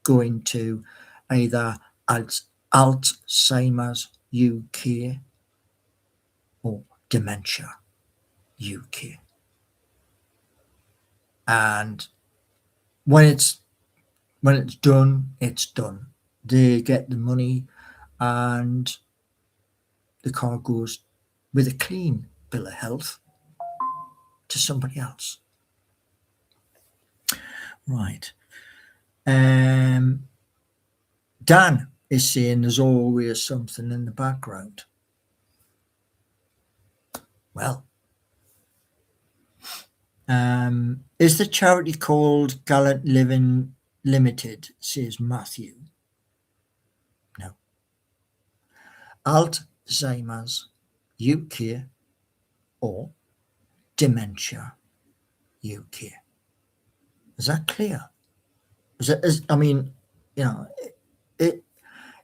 A: going to either Alzheimer's UK or Dementia UK. And when it's done, it's done. They get the money, and the car goes with a clean bill of health to somebody else. Right. Dan is saying there's always something in the background. Well, is the charity called Gallant Living Limited, says Matthew. No. Alzheimer's UK or Dementia UK. Is that clear? I mean, you know,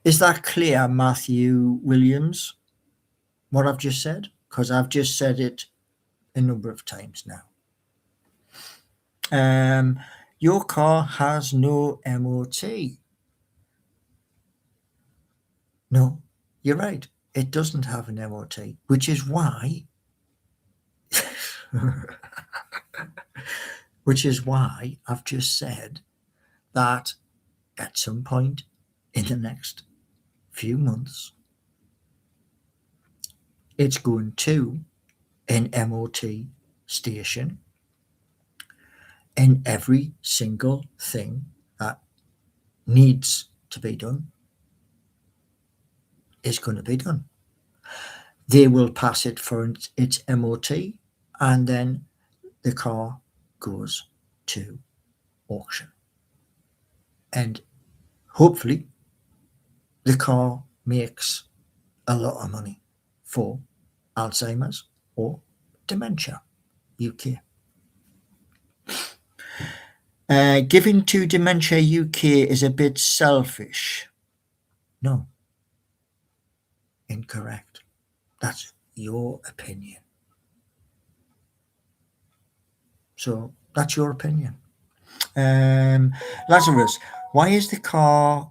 A: is that clear, Matthew Williams, what I've just said? Because I've just said it a number of times now. Your car has no MOT. No, you're right. It doesn't have an MOT, which is why I've just said that at some point in the next few months, it's going to an MOT station, and every single thing that needs to be done is going to be done. They will pass it for its MOT, and then the car goes to auction. And hopefully the car makes a lot of money for Alzheimer's or Dementia UK. Giving to Dementia UK is a bit selfish. No. Incorrect. That's your opinion. So that's your opinion. Lazarus, why is the car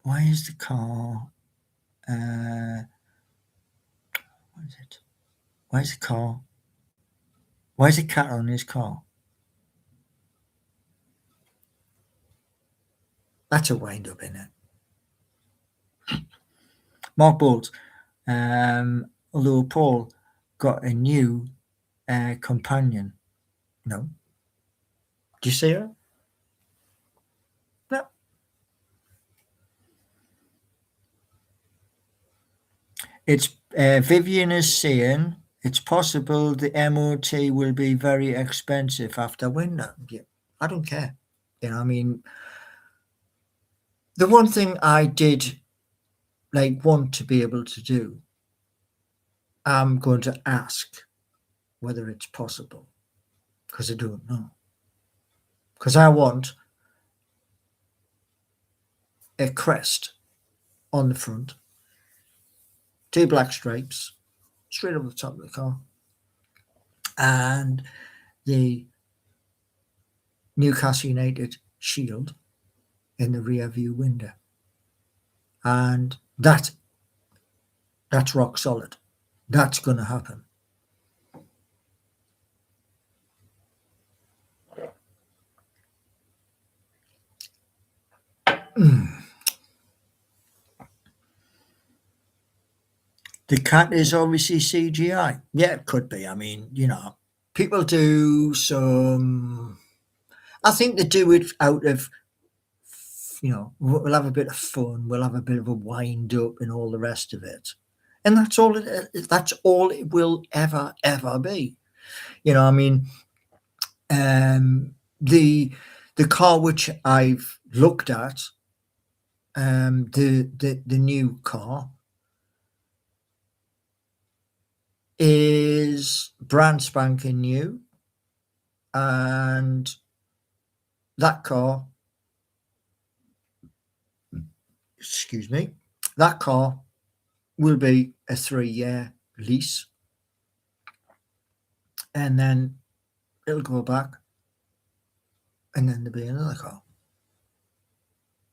A: what is it? Why is the cat on his car? That's a wind up, isn't it? Mark Bolt, although Paul got a new companion. No. Do you see her? No. It's Vivian is saying it's possible the MOT will be very expensive after winter. Yeah, I don't care. I mean, the one thing I did want to be able to do, I'm going to ask whether it's possible, because I don't know. Because I want a crest on the front, 2 black stripes straight over the top of the car, and the Newcastle United shield in the rear view window. And that's rock solid. That's going to happen. The cat is obviously CGI. Yeah, it could be. I mean, people do some. I think they do it out of, we'll have a bit of fun, we'll have a bit of a wind up, and all the rest of it, and that's all it will ever be. I mean, the car which I've looked at, the new car, is brand spanking new, and that car, will be a 3-year lease, and then it'll go back, and then there'll be another car,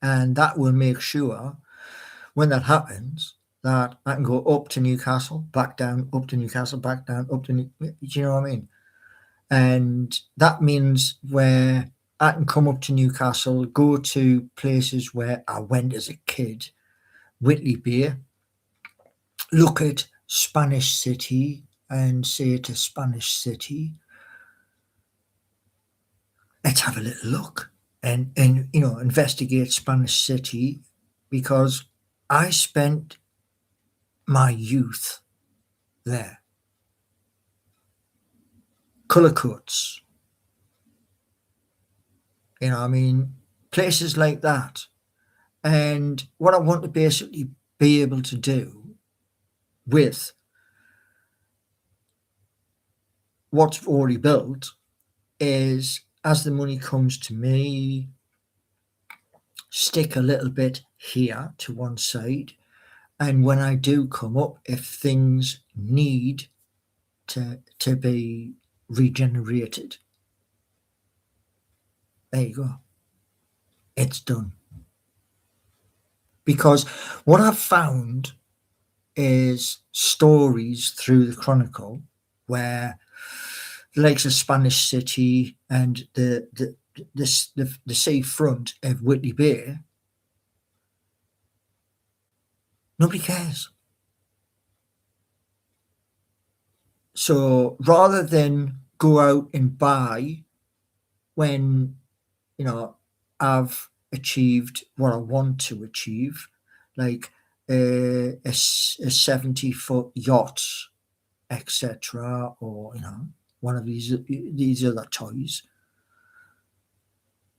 A: and that will make sure when that happens that I can go up to Newcastle, back down, up to Newcastle, back down, up to do you know what I mean? And that means where I can come up to Newcastle, go to places where I went as a kid, Whitley Bay, look at Spanish City and say to Spanish City, let's have a little look and investigate Spanish City, because I spent my youth there. Colour coats, places like that. And what I want to basically be able to do with what's already built is, as the money comes to me, stick a little bit here to one side. And when I do come up, if things need to be regenerated, there you go. It's done. Because what I've found is stories through the Chronicle where the likes of Spanish City and the seafront of Whitley Bay, nobody cares. So rather than go out and buy when I've achieved what I want to achieve, like a 70-foot yacht, etc., or one of these other toys.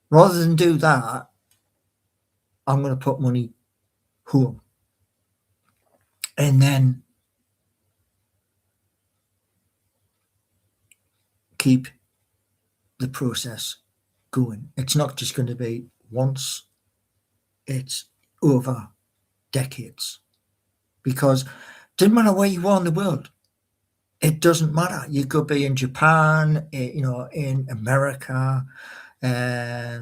A: Rather than do that, I'm going to put money home, and then keep the process going. It's not just going to be once, it's over decades. Because it doesn't matter where you are in the world. It doesn't matter. You could be in Japan, in America. I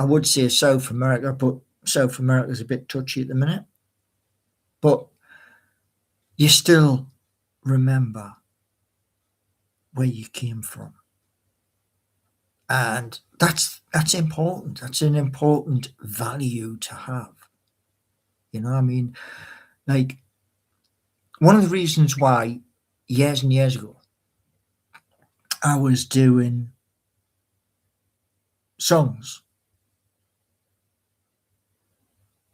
A: would say South America, but South America is a bit touchy at the minute. But you still remember where you came from. And that's important. That's an important value to have. Like, one of the reasons why years and years ago I was doing songs,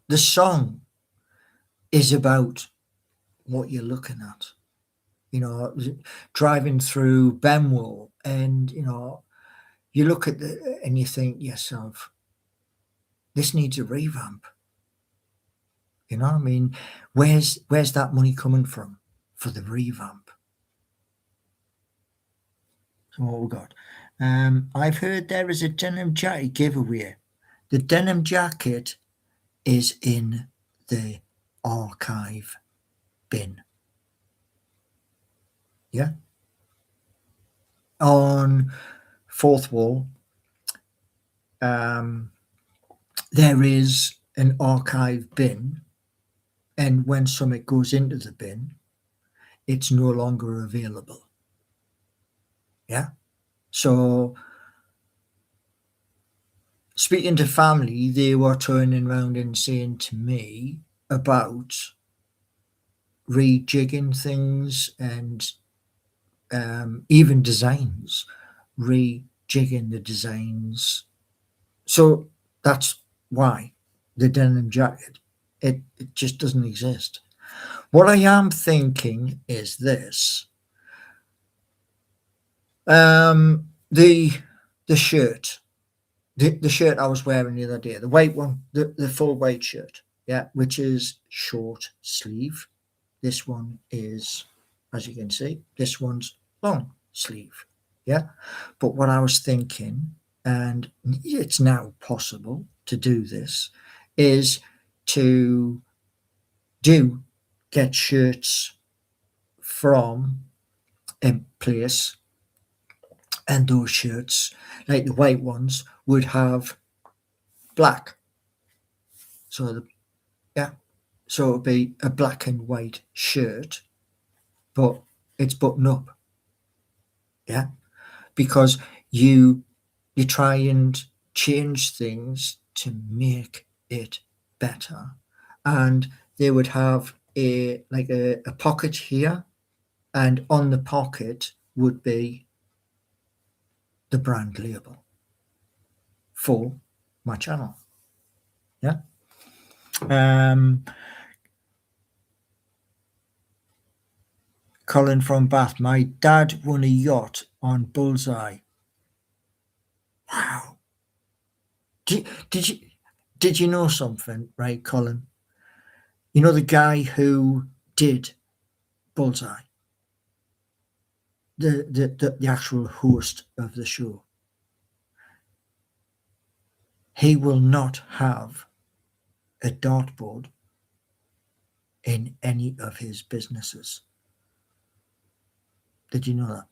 A: the song is about what you're looking at. Driving through Benwell, and you look at and you think to yourself, this needs a revamp. Where's that money coming from for the revamp? So what we got? I've heard there is a denim jacket giveaway. The denim jacket is in the archive bin. Yeah. On fourth wall, there is an archive bin, and when something goes into the bin, it's no longer available. Yeah. So speaking to family, they were turning around and saying to me about rejigging things and even designs, rejigging the designs. So that's why the denim jacket, it just doesn't exist. What I am thinking is this. The shirt, the shirt I was wearing the other day, the white one, the full white shirt, yeah, which is short sleeve. This one is, as you can see, this one's long sleeve, yeah. But what I was thinking, and it's now possible to do this, is to get shirts from a place, and those shirts, like the white ones, would have black. So so it would be a black and white shirt, but it's button up. Yeah. Because you try and change things to make it better. And they would have a pocket here, and on the pocket would be the brand label for my channel. Yeah. Colin from Bath, my dad won a yacht on Bullseye. Wow. Did you know something, right, Colin? You know the guy who did Bullseye, the actual host of the show. He will not have a dartboard in any of his businesses. Did you know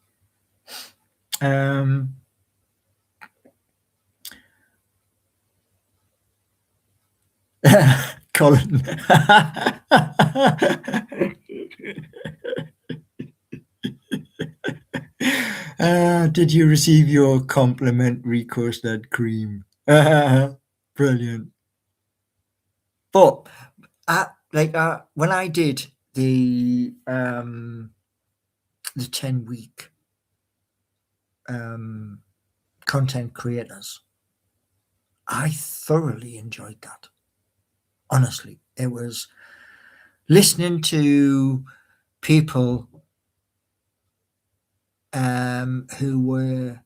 A: that? Colin. Did you receive your complimentary custard cream? Brilliant. But when I did the 10-week content creators, I thoroughly enjoyed that. Honestly, it was listening to people who were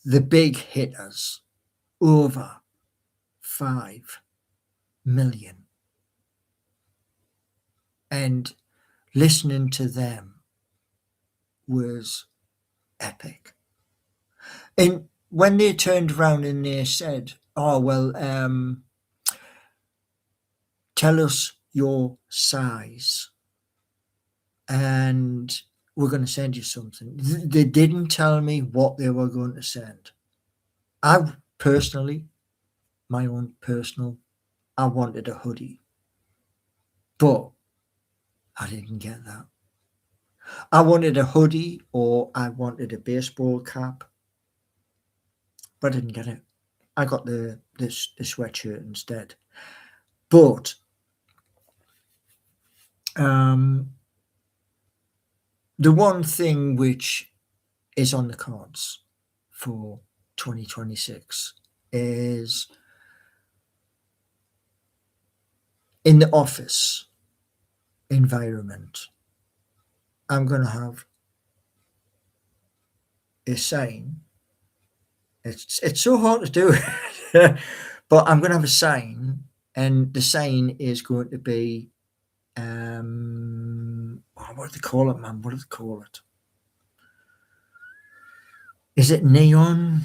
A: the big hitters, over 5 million, and listening to them was epic. And when they turned around and they said, "Oh well, tell us your size, and we're going to send you something," they didn't tell me what they were going to send. I personally, my own personal, I wanted a hoodie, but I didn't get that. I wanted a hoodie or I wanted a baseball cap, but I didn't get it. I got the sweatshirt instead. But the one thing which is on the cards for 2026 is in the office environment. I'm going to have a sign. It's so hard to do it, but I'm going to have a sign, and the sign is going to be what do they call it, man? What do they call it? Is it neon?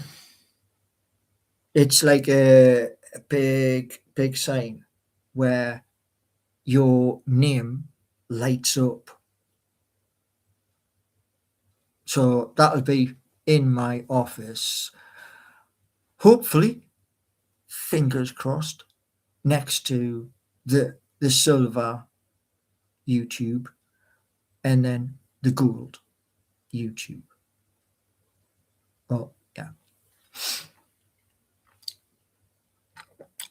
A: It's like a big sign where your name lights up. So that'll be in my office. Hopefully, fingers crossed, next to the silver YouTube and then the gold YouTube. Oh, yeah.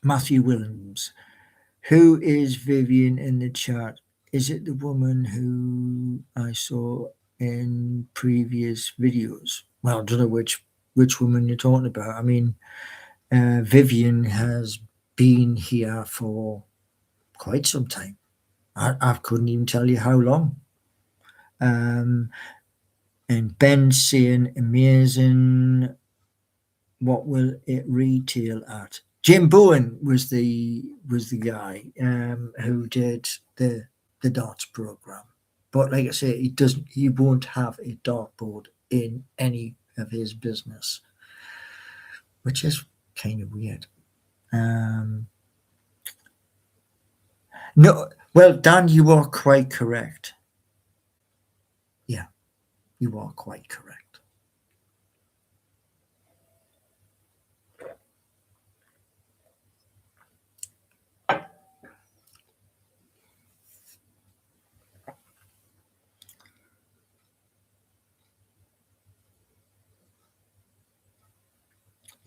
A: Matthew Williams. Who is Vivian in the chat? Is it the woman who I saw in previous videos? Well, I don't know which woman you're talking about. I mean, Vivian has been here for quite some time. I couldn't even tell you how long. And Ben's saying, amazing. What will it retail at? Jim Bowen was the guy who did the darts program. But like I say, he won't have a dartboard in any of his business, which is kind of weird. No, well, Dan, you are quite correct. Yeah, you are quite correct.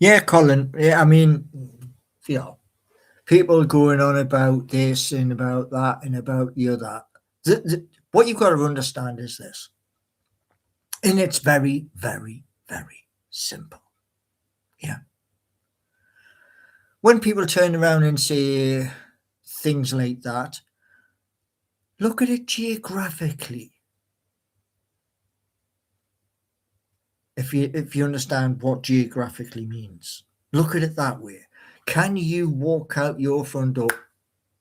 A: Yeah, Colin. Yeah, I mean, people going on about this and about that and about the other. What you've got to understand is this, and it's very, very, very simple. Yeah. When people turn around and say things like that, look at it geographically. If you understand what geographically means, look at it that way. Can you walk out your front door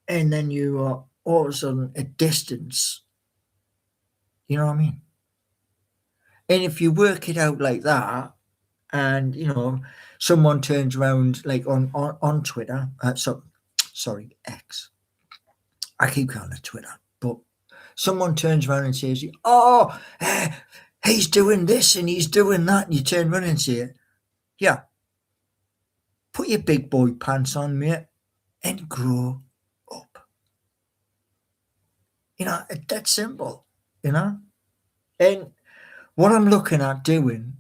A: and then you are all of a sudden a distance? You know what I mean? And if you work it out like that, and someone turns around like on Twitter, sorry, X. I keep calling it Twitter, but someone turns around and says, "Oh, he's doing this and he's doing that," and you turn around and say, "Yeah, put your big boy pants on, mate, and grow up." It's that simple. And what I'm looking at doing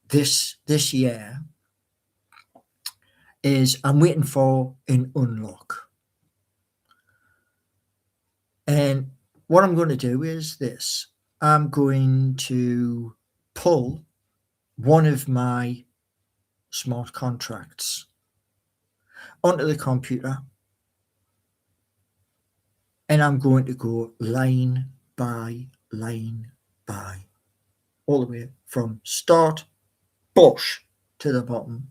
A: this year is I'm waiting for an unlock. And what I'm going to do is this. I'm going to pull one of my smart contracts onto the computer, and I'm going to go line by line by, all the way from start, bush, to the bottom,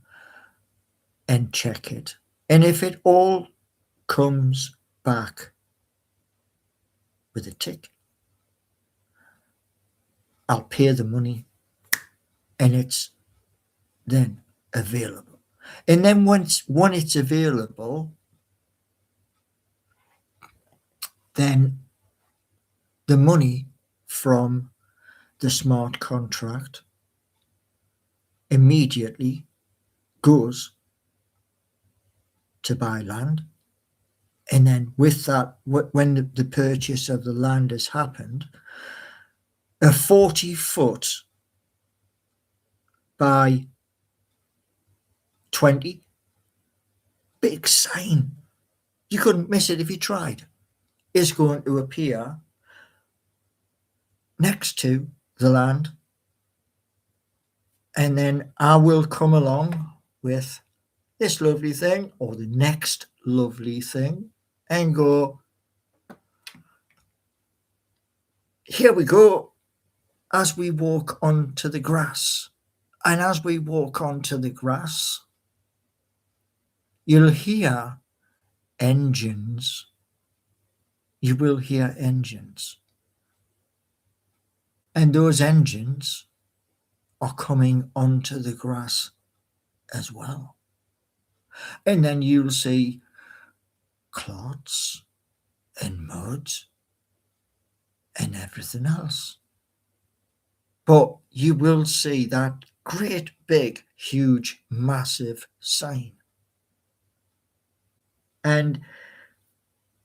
A: and check it. And if it all comes back with a tick, I'll pay the money, and it's then available. And then when it's available, then the money from the smart contract immediately goes to buy land. And then with that, when the purchase of the land has happened, a 40-foot by 20 big sign, you couldn't miss it if you tried, is going to appear next to the land. And then I will come along with this lovely thing or the next lovely thing and go, here we go, as we walk onto the grass. And as we walk onto the grass, you'll hear engines. You will hear engines. And those engines are coming onto the grass as well. And then you'll see clods and mud and everything else. But you will see that great big, huge, massive sign. And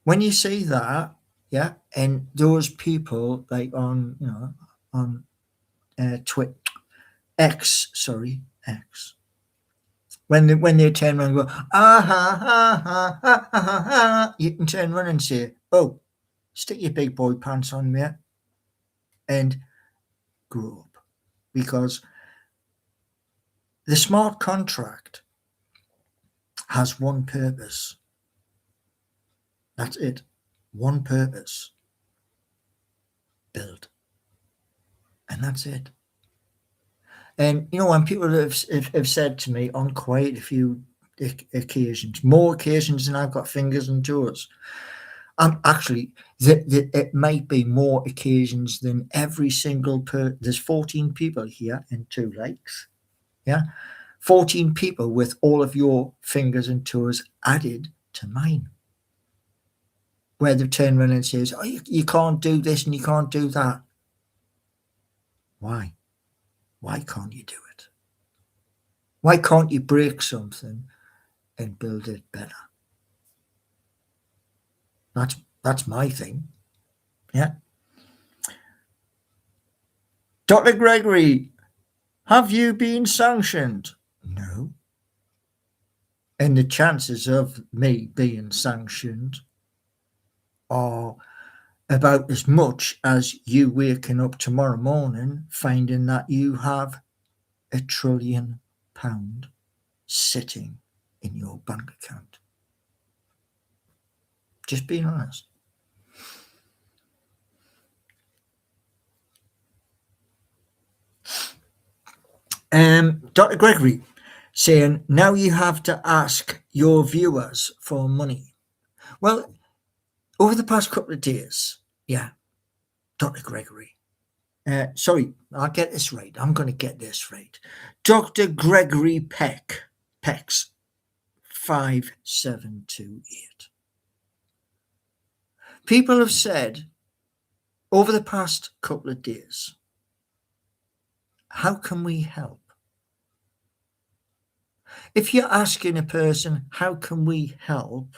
A: when you see that, yeah, and those people like on Twitter, X, when they turn around and go, you can turn around and say, "Oh, stick your big boy pants on, mate, and grow up." Because the smart contract has one purpose. That's it. One purpose. Build. And that's it. And, when people have said to me on quite a few occasions, more occasions than I've got fingers and toes, actually, it might be more occasions than every single there's 14 people here and 2 likes. Yeah. 14 people with all of your fingers and toes added to mine. Where they've turned around and says, "Oh, you can't do this and you can't do that." Why? Why can't you do it? Why can't you break something and build it better? That's my thing. Yeah. Dr. Gregory, have you been sanctioned? No. And the chances of me being sanctioned are about as much as you waking up tomorrow morning finding that you have 1 trillion pound sitting in your bank account. Just being honest. Dr. Gregory saying, now you have to ask your viewers for money. Well, over the past couple of days, yeah, Dr. Gregory. Sorry, I'll get this right. I'm going to get this right. Dr. Gregory Peck's 5728. People have said over the past couple of days, how can we help? If you're asking a person, how can we help?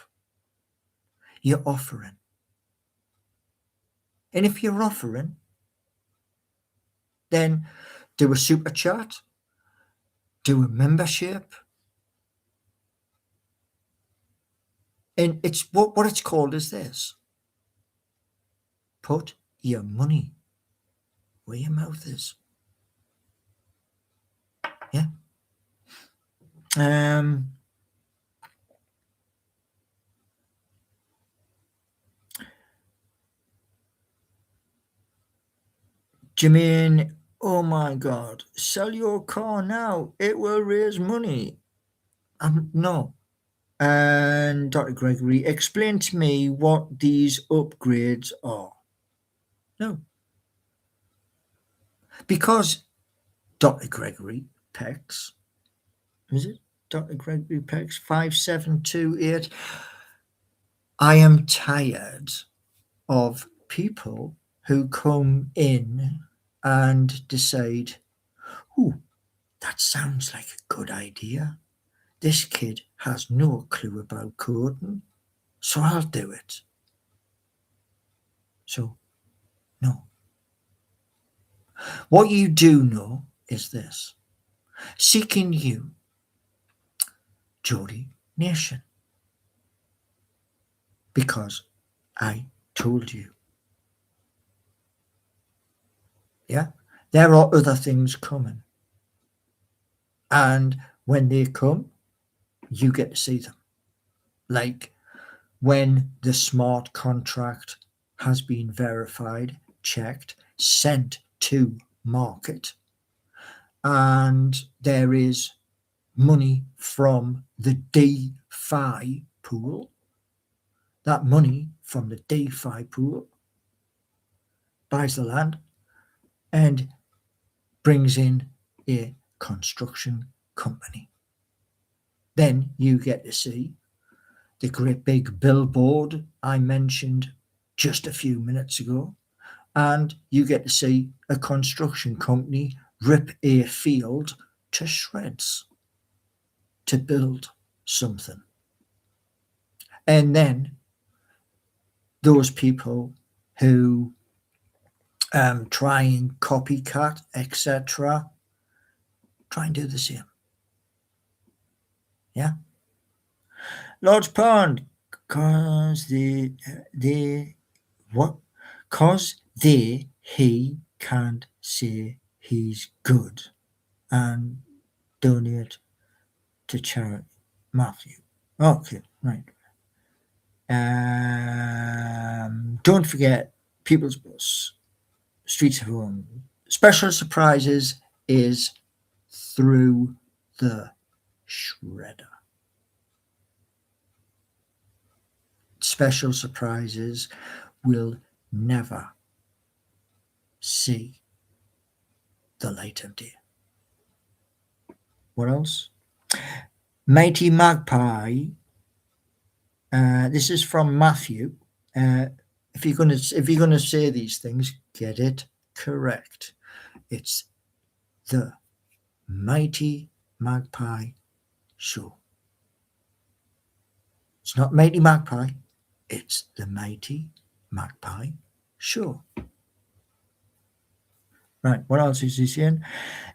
A: You're offering. And if you're offering, then do a super chat, do a membership. And it's what it's called is this. Put your money where your mouth is. Yeah. Jermaine, oh my God, sell your car now. It will raise money. No. And Dr. Gregory, explain to me what these upgrades are. No. Because Dr. Gregory Peck's, is it? Dr. Gregory Peck's 5728. I am tired of people who come in and decide, oh, that sounds like a good idea. This kid has no clue about coding, so I'll do it. So, no. What you do know is this. Seeking you, Geordie Nation. Because I told you. Yeah? There are other things coming. And when they come, you get to see them. Like when the smart contract has been verified, checked, sent to market, and there is money from the DeFi pool. That money from the DeFi pool buys the land and brings in a construction company. Then you get to see the great big billboard I mentioned just a few minutes ago, and you get to see a construction company rip a field to shreds to build something. And then those people who try and copycat, etc., try and do the same. Yeah. Large Pond, cause he can't say he's good and donate to charity. Matthew. Okay, right. Don't forget People's Bus, Streets of Home. Special Surprises is through the shredder. Special Surprises will never see the light of day. What else? Mighty Magpie. This is from Matthew. If you're gonna say these things, get it correct. It's the Mighty Magpie Show. It's not Mighty Magpie. It's the Mighty Magpie Show. Right, what else is he saying?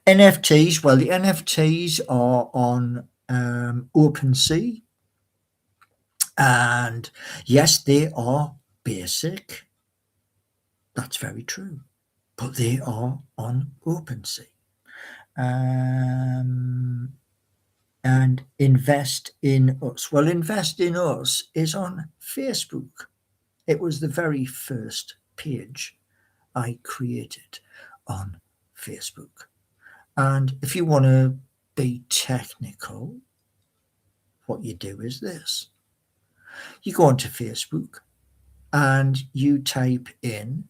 A: NFTs. Well, the NFTs are on OpenSea. And yes, they are basic. That's very true. But they are on OpenSea. And Invest in Us. Well, Invest in Us is on Facebook. It was the very first page I created on Facebook. And if you want to be technical, what you do is this. You go onto Facebook and you type in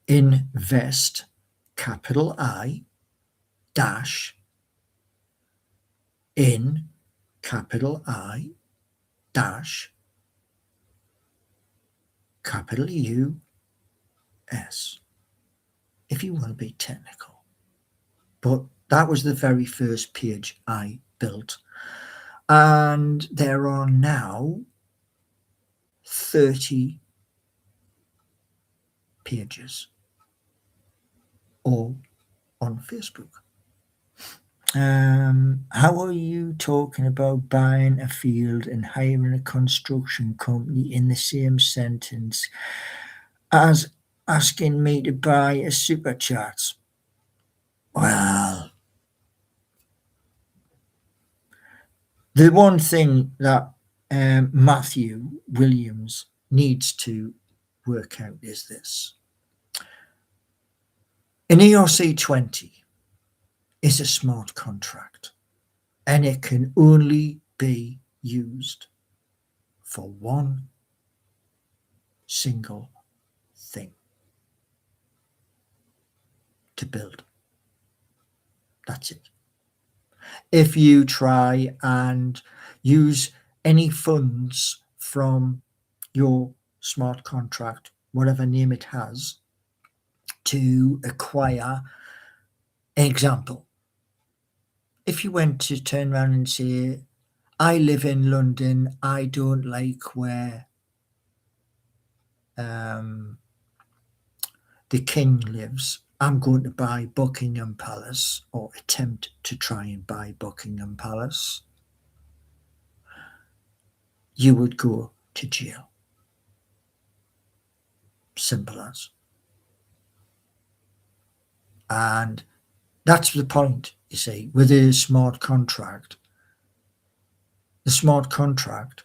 A: invest, capital I, dash, in, capital I, dash, capital U, S, if you want to be technical. But that was the very first page I built. And there are now 30 pages all on Facebook. How are you talking about buying a field and hiring a construction company in the same sentence as asking me to buy a superchat? Well, the one thing that Matthew Williams needs to work out is this. An ERC20 is a smart contract, and it can only be used for one single thing: to build. That's it. If you try and use any funds from your smart contract, whatever name it has, to acquire an example, if you went to turn around and say, I live in London, I don't like where the king lives, I'm going to buy Buckingham Palace, or attempt to try and buy Buckingham Palace, you would go to jail. Simple as. And that's the point, you see, with a smart contract. The smart contract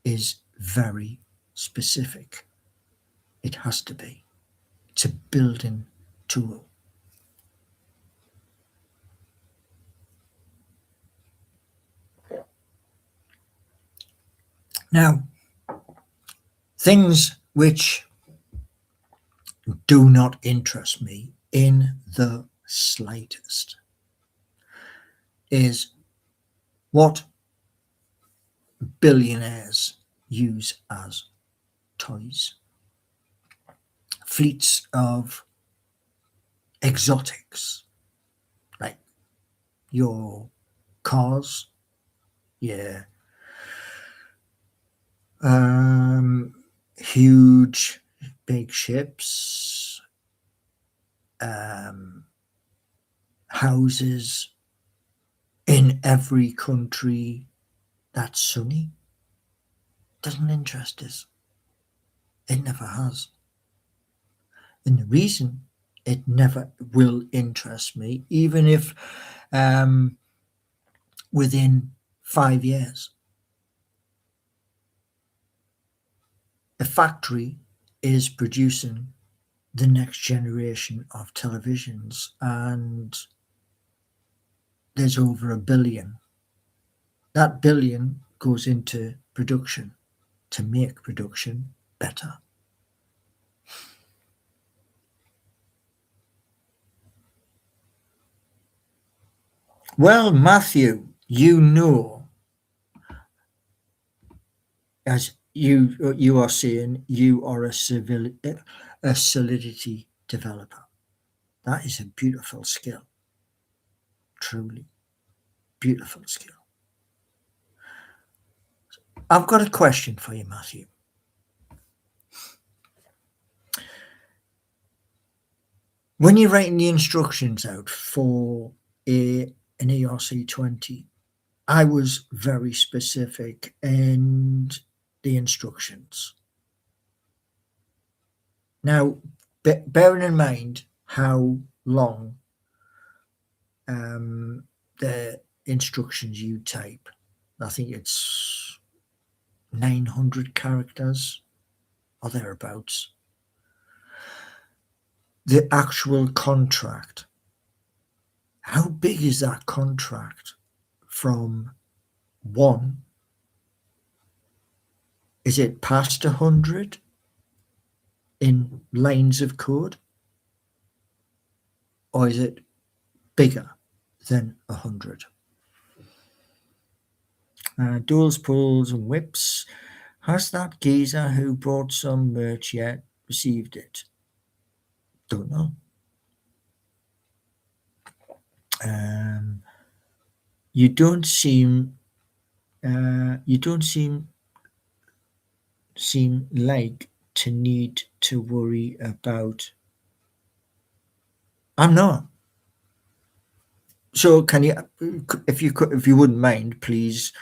A: is very specific. It has to be. It's a building tool. Now, things which do not interest me in the slightest is what billionaires use as toys. Fleets of exotics, like your cars, your huge big ships, houses in every country that's sunny. Doesn't interest us. It never has. And the reason it never will interest me, even if within 5 years a factory is producing the next generation of televisions, and there's over 1 billion. That billion goes into production to make production better. Well, Matthew, you know, as you are saying, you are a Solidity developer. That is a beautiful skill. Truly beautiful skill. I've got a question for you, Matthew. When you're writing the instructions out for an ERC20, I was very specific in the instructions. Now, bearing in mind how long the instructions you type. I think it's 900 characters or thereabouts. The actual contract. How big is that contract from one? Is it past 100 in lines of code? Or is it bigger than 100? Duels, pulls, and whips. Has that geezer who brought some merch yet received it? Don't know. You don't seem like to need to worry about. I'm not. So can you, if you wouldn't mind, please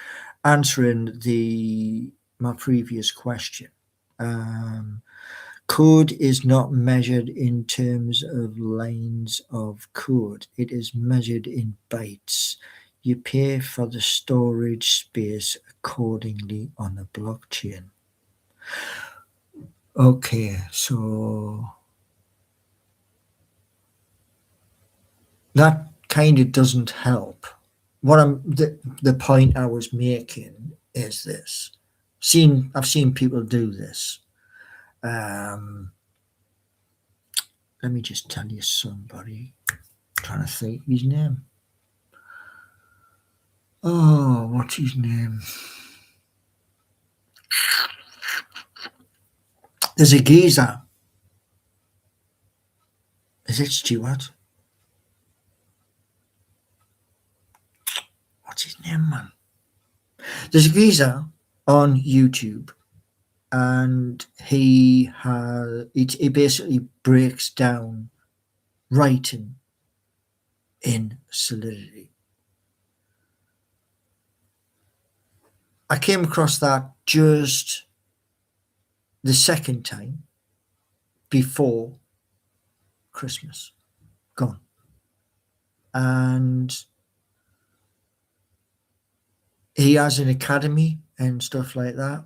A: answering my previous question. Code is not measured in terms of lines of code. It is measured in bytes. You pay for the storage space accordingly on the blockchain. Okay, so that kind of doesn't help. The point I was making is this. I've seen people do this. Let me just tell you somebody. I'm trying to think his name. Oh, what's his name? There's a geezer. Is it Stuart? What's his name, man? There's a geezer on YouTube, and he basically breaks down writing in Solidity. I came across that just the second time before Christmas gone, and he has an academy and stuff like that.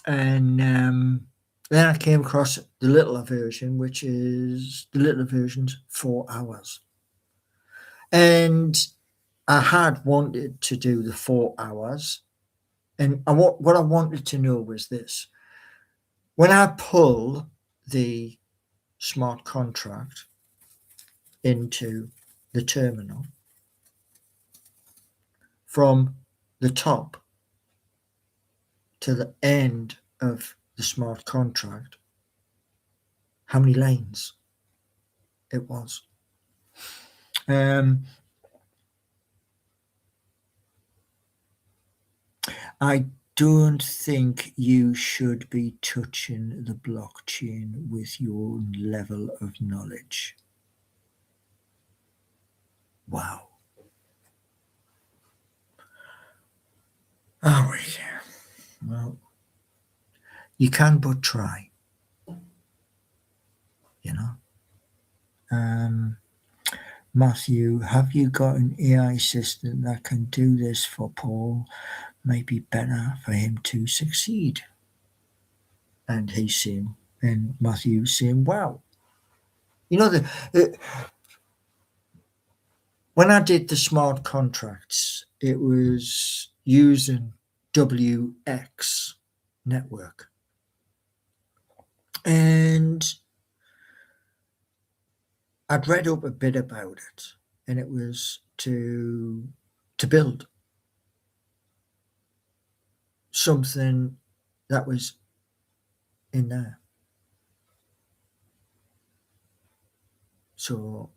A: And then I came across the littler version, which is the littler version's 4 hours. And I had wanted to do the 4 hours. And what I wanted to know was this. When I pull the smart contract into the terminal, from the top to the end of the smart contract, how many lines it was. I don't think you should be touching the blockchain with your level of knowledge. Wow. All right. Well, you can but try. You know. Matthew, have you got an AI system that can do this for Paul? Might be better for him to succeed. And he's saying, and Matthew's saying, wow. You know, when I did the smart contracts, it was using WX network. And I'd read up a bit about it, and it was to build something that was in there. So,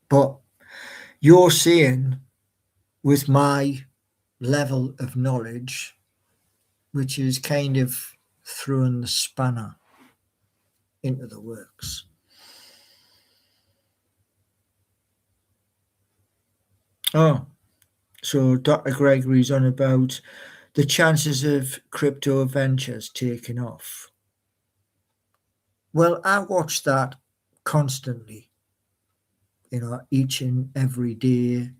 A: but you're saying with my level of knowledge, which is kind of throwing the spanner into the works. Oh, so Dr. Gregory's on about the chances of crypto ventures taking off. Well, I watch that constantly. each and every day,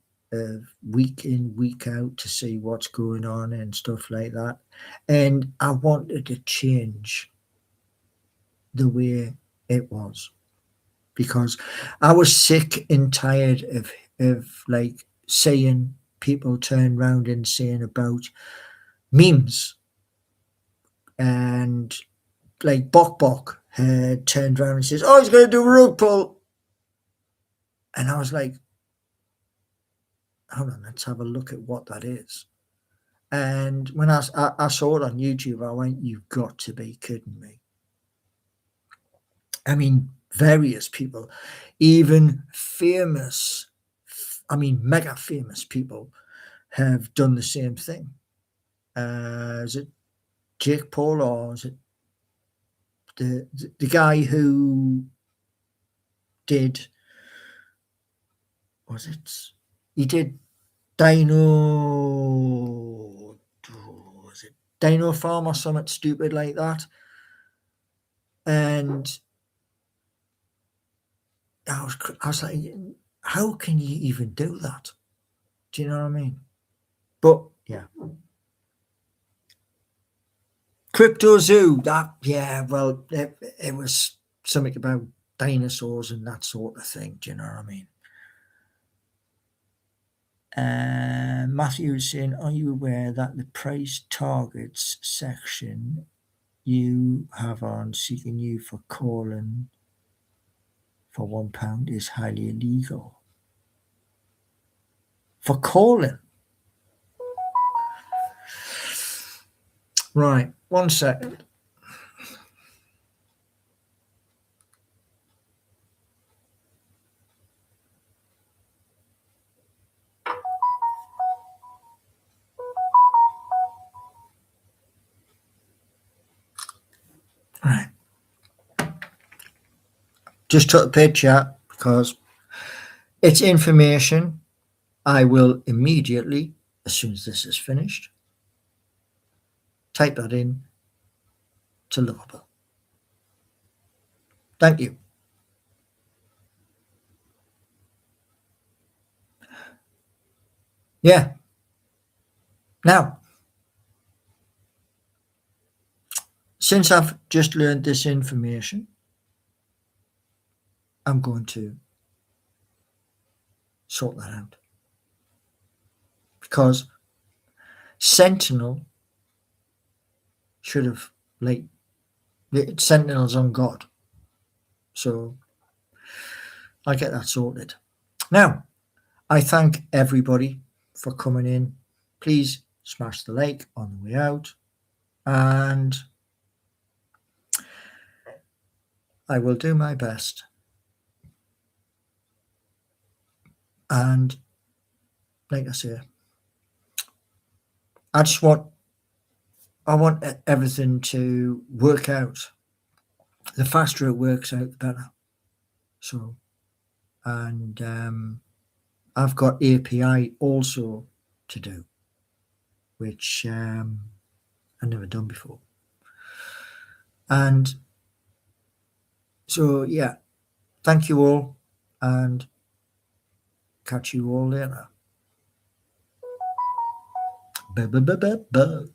A: week in, week out, to see what's going on and stuff like that. And I wanted to change the way it was, because I was sick and tired of like seeing people turn around and saying about memes, and like Bok had turned around and says, "Oh, he's going to do a rug pull," and I was like, "Hold on, let's have a look at what that is." And when I saw it on YouTube, I went, "You've got to be kidding me!" I mean, various people, even famous, mega famous people, have done the same thing. Is it Jake Paul, or is it the guy who did? Was it? He did Dino. Was it Dino Farm or something stupid like that? And I was like, how can you even do that? Do you know what I mean? But yeah. Crypto Zoo, well, it was something about dinosaurs and that sort of thing. Do you know what I mean? Matthew is saying, are you aware that the price targets section you have on seeking you for calling for £1 is highly illegal? For calling? Right, 1 second. Right. Just took a picture because it's information. I will immediately, as soon as this is finished, type that in to Liverpool. Thank you. Yeah. Now, since I've just learned this information, I'm going to sort that out. Because Sentinel should have, Sentinel's on God. So I'll get that sorted. Now, I thank everybody for coming in. Please smash the like on the way out. And I will do my best. And like I say, I want everything to work out. The faster it works out, the better. So, and I've got API also to do, which I've never done before. And so, yeah, thank you all, and catch you all later. Bye.